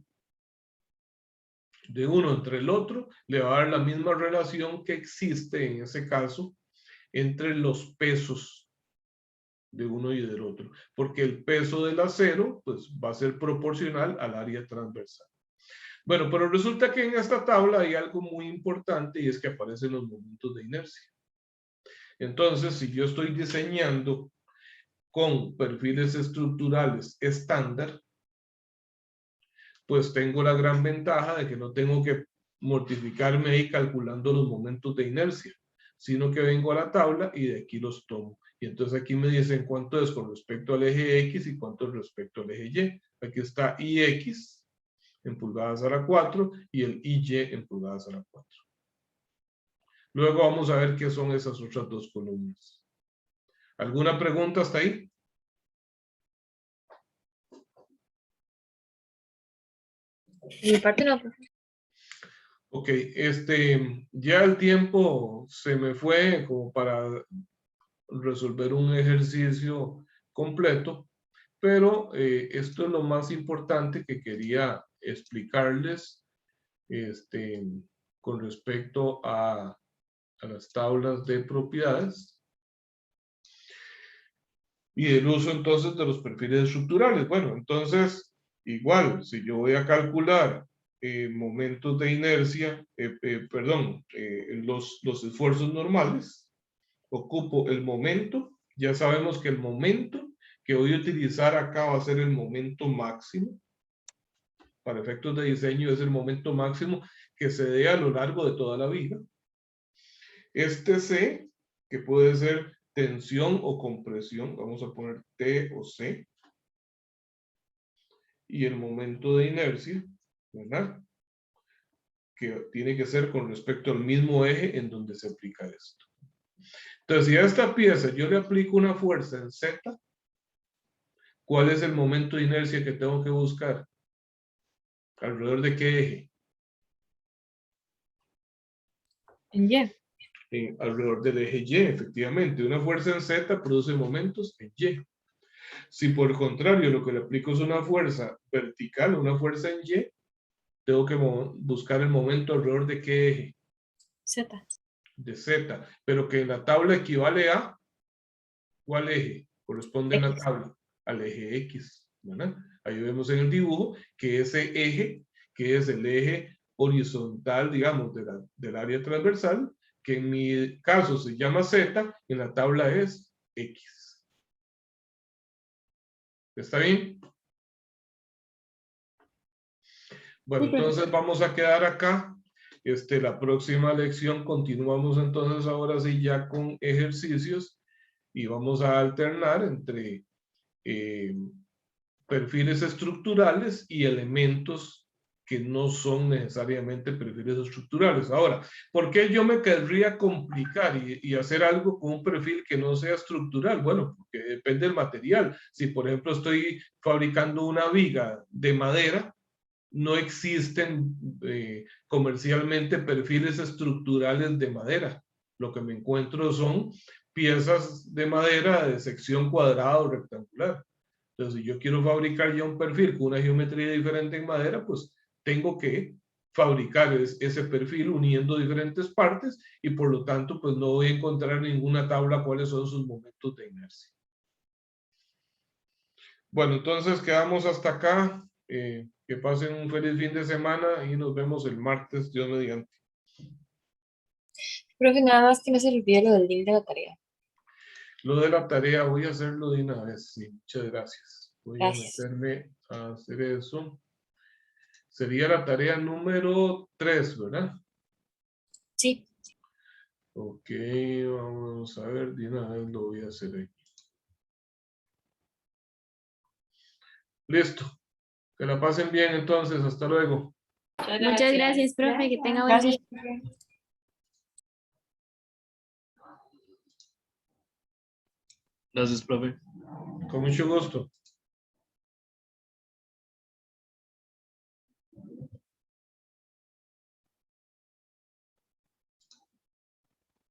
de uno entre el otro, le va a dar la misma relación que existe en ese caso entre los pesos de uno y del otro, porque el peso del acero pues va a ser proporcional al área transversal. Bueno, pero resulta que en esta tabla hay algo muy importante y es que aparecen los momentos de inercia. Entonces, si yo estoy diseñando con perfiles estructurales estándar, pues tengo la gran ventaja de que no tengo que mortificarme ahí calculando los momentos de inercia, sino que vengo a la tabla y de aquí los tomo. Y entonces aquí me dicen cuánto es con respecto al eje X y cuánto es respecto al eje Y. Aquí está IX en pulgadas a la 4 y el IY en pulgadas a la 4. Luego vamos a ver qué son esas otras dos columnas. ¿Alguna pregunta hasta ahí? De mi parte no, profe. Ok, ya el tiempo se me fue como para resolver un ejercicio completo, pero esto es lo más importante que quería explicarles con respecto a las tablas de propiedades y el uso entonces de los perfiles estructurales. Bueno, entonces, igual, si yo voy a calcular momentos de inercia, los esfuerzos normales, ocupo el momento. Ya sabemos que el momento que voy a utilizar acá va a ser el momento máximo. Para efectos de diseño es el momento máximo que se dé a lo largo de toda la vida. Este C, que puede ser tensión o compresión, vamos a poner T o C. Y el momento de inercia, ¿verdad? Que tiene que ser con respecto al mismo eje en donde se aplica esto. Entonces, si a esta pieza yo le aplico una fuerza en Z, ¿cuál es el momento de inercia que tengo que buscar? ¿Alrededor de qué eje? En Y. Alrededor del eje Y, efectivamente. Una fuerza en Z produce momentos en Y. Si por el contrario lo que le aplico es una fuerza vertical, una fuerza en Y, tengo que buscar el momento alrededor de qué eje. Z. De Z, pero que en la tabla equivale a ¿cuál eje? Corresponde en la X. tabla al eje X, ¿verdad? Ahí vemos en el dibujo que ese eje, que es el eje horizontal, digamos, del área transversal, que en mi caso se llama Z, en la tabla es X. ¿Está bien? Bueno, entonces vamos a quedar acá. La próxima lección continuamos entonces ahora sí ya con ejercicios y vamos a alternar entre perfiles estructurales y elementos que no son necesariamente perfiles estructurales. Ahora, ¿por qué yo me querría complicar y hacer algo con un perfil que no sea estructural? Bueno, porque depende del material. Si, por ejemplo, estoy fabricando una viga de madera, no existen comercialmente perfiles estructurales de madera. Lo que me encuentro son piezas de madera de sección cuadrada o rectangular. Entonces, si yo quiero fabricar ya un perfil con una geometría diferente en madera, pues tengo que fabricar ese perfil uniendo diferentes partes y por lo tanto pues no voy a encontrar en ninguna tabla cuáles son sus momentos de inercia. Bueno, entonces quedamos hasta acá. Que pasen un feliz fin de semana y nos vemos el martes, Dios mediante. Profe, nada más que no se le olvide lo del link de la tarea. Lo de la tarea voy a hacerlo de una vez. Sí, muchas gracias. Voy Gracias. a meterme a hacer eso. Sería la tarea número 3, ¿verdad? Sí. Ok, vamos a ver, de una vez lo voy a hacer aquí. Listo. Que la pasen bien entonces. Hasta luego. Muchas gracias, profe. Que tenga buen día. Gracias, profe. Gracias, profe. Con mucho gusto.